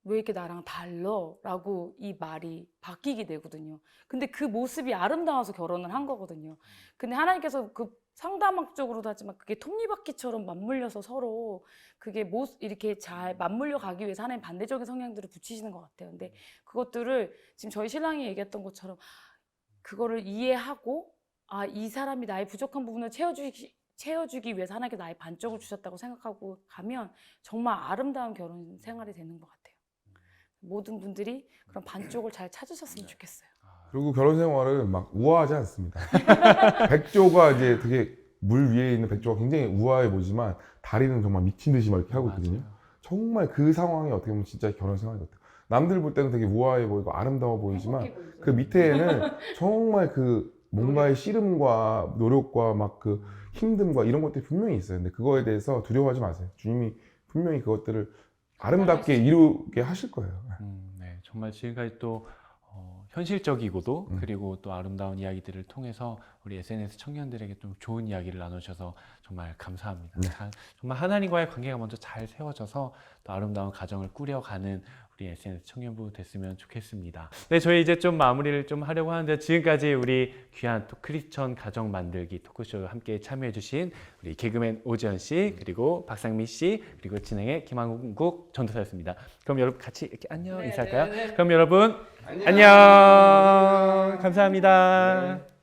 왜 이렇게 나랑 달라? 라고 이 말이 바뀌게 되거든요. 근데 그 모습이 아름다워서 결혼을 한 거거든요. 근데 하나님께서 그 상담학적으로도 하지만 그게 톱니바퀴처럼 맞물려서 서로 그게 이렇게 잘 맞물려 가기 위해서 하나님 반대적인 성향들을 붙이시는 것 같아요. 근데 그것들을 지금 저희 신랑이 얘기했던 것처럼 그거를 이해하고 이 사람이 나의 부족한 부분을 채워주기 위해서 하나님께 나의 반쪽을 주셨다고 생각하고 가면 정말 아름다운 결혼 생활이 되는 것 같아요. 모든 분들이 그런 반쪽을 잘 찾으셨으면 좋겠어요. 그리고 결혼 생활은 막 우아하지 않습니다. 백조가 이제 되게 물 위에 있는 백조가 굉장히 우아해 보이지만 다리는 정말 미친 듯이 막 이렇게 하고 있거든요. 맞아요. 정말 그 상황이 어떻게 보면 진짜 결혼 생활 같아요. 남들 볼 때는 되게 우아해 보이고 아름다워 보이지만 그 밑에는 정말 그 뭔가의 씨름과 노력과 막 그 힘듦과 이런 것들이 분명히 있어요. 근데 그거에 대해서 두려워하지 마세요. 주님이 분명히 그것들을 아름답게 이루게 하실 거예요. 네, 정말 지금까지 또 현실적이고도 그리고 또 아름다운 이야기들을 통해서 우리 SNS 청년들에게 좀 좋은 이야기를 나누셔서 정말 감사합니다. 네. 정말 하나님과의 관계가 먼저 잘 세워져서 또 아름다운 가정을 꾸려가는 우리 SNS 청년부 됐으면 좋겠습니다. 네, 저희 이제 좀 마무리를 좀 하려고 하는데 지금까지 우리 귀한 크리스천 가정 만들기 토크쇼 함께 참여해주신 우리 개그맨 오지연 씨 그리고 박상미 씨 그리고 진행의 김한국 전도사였습니다. 그럼 여러분 같이 이렇게 안녕 인사할까요? 그럼 여러분 안녕. 감사합니다.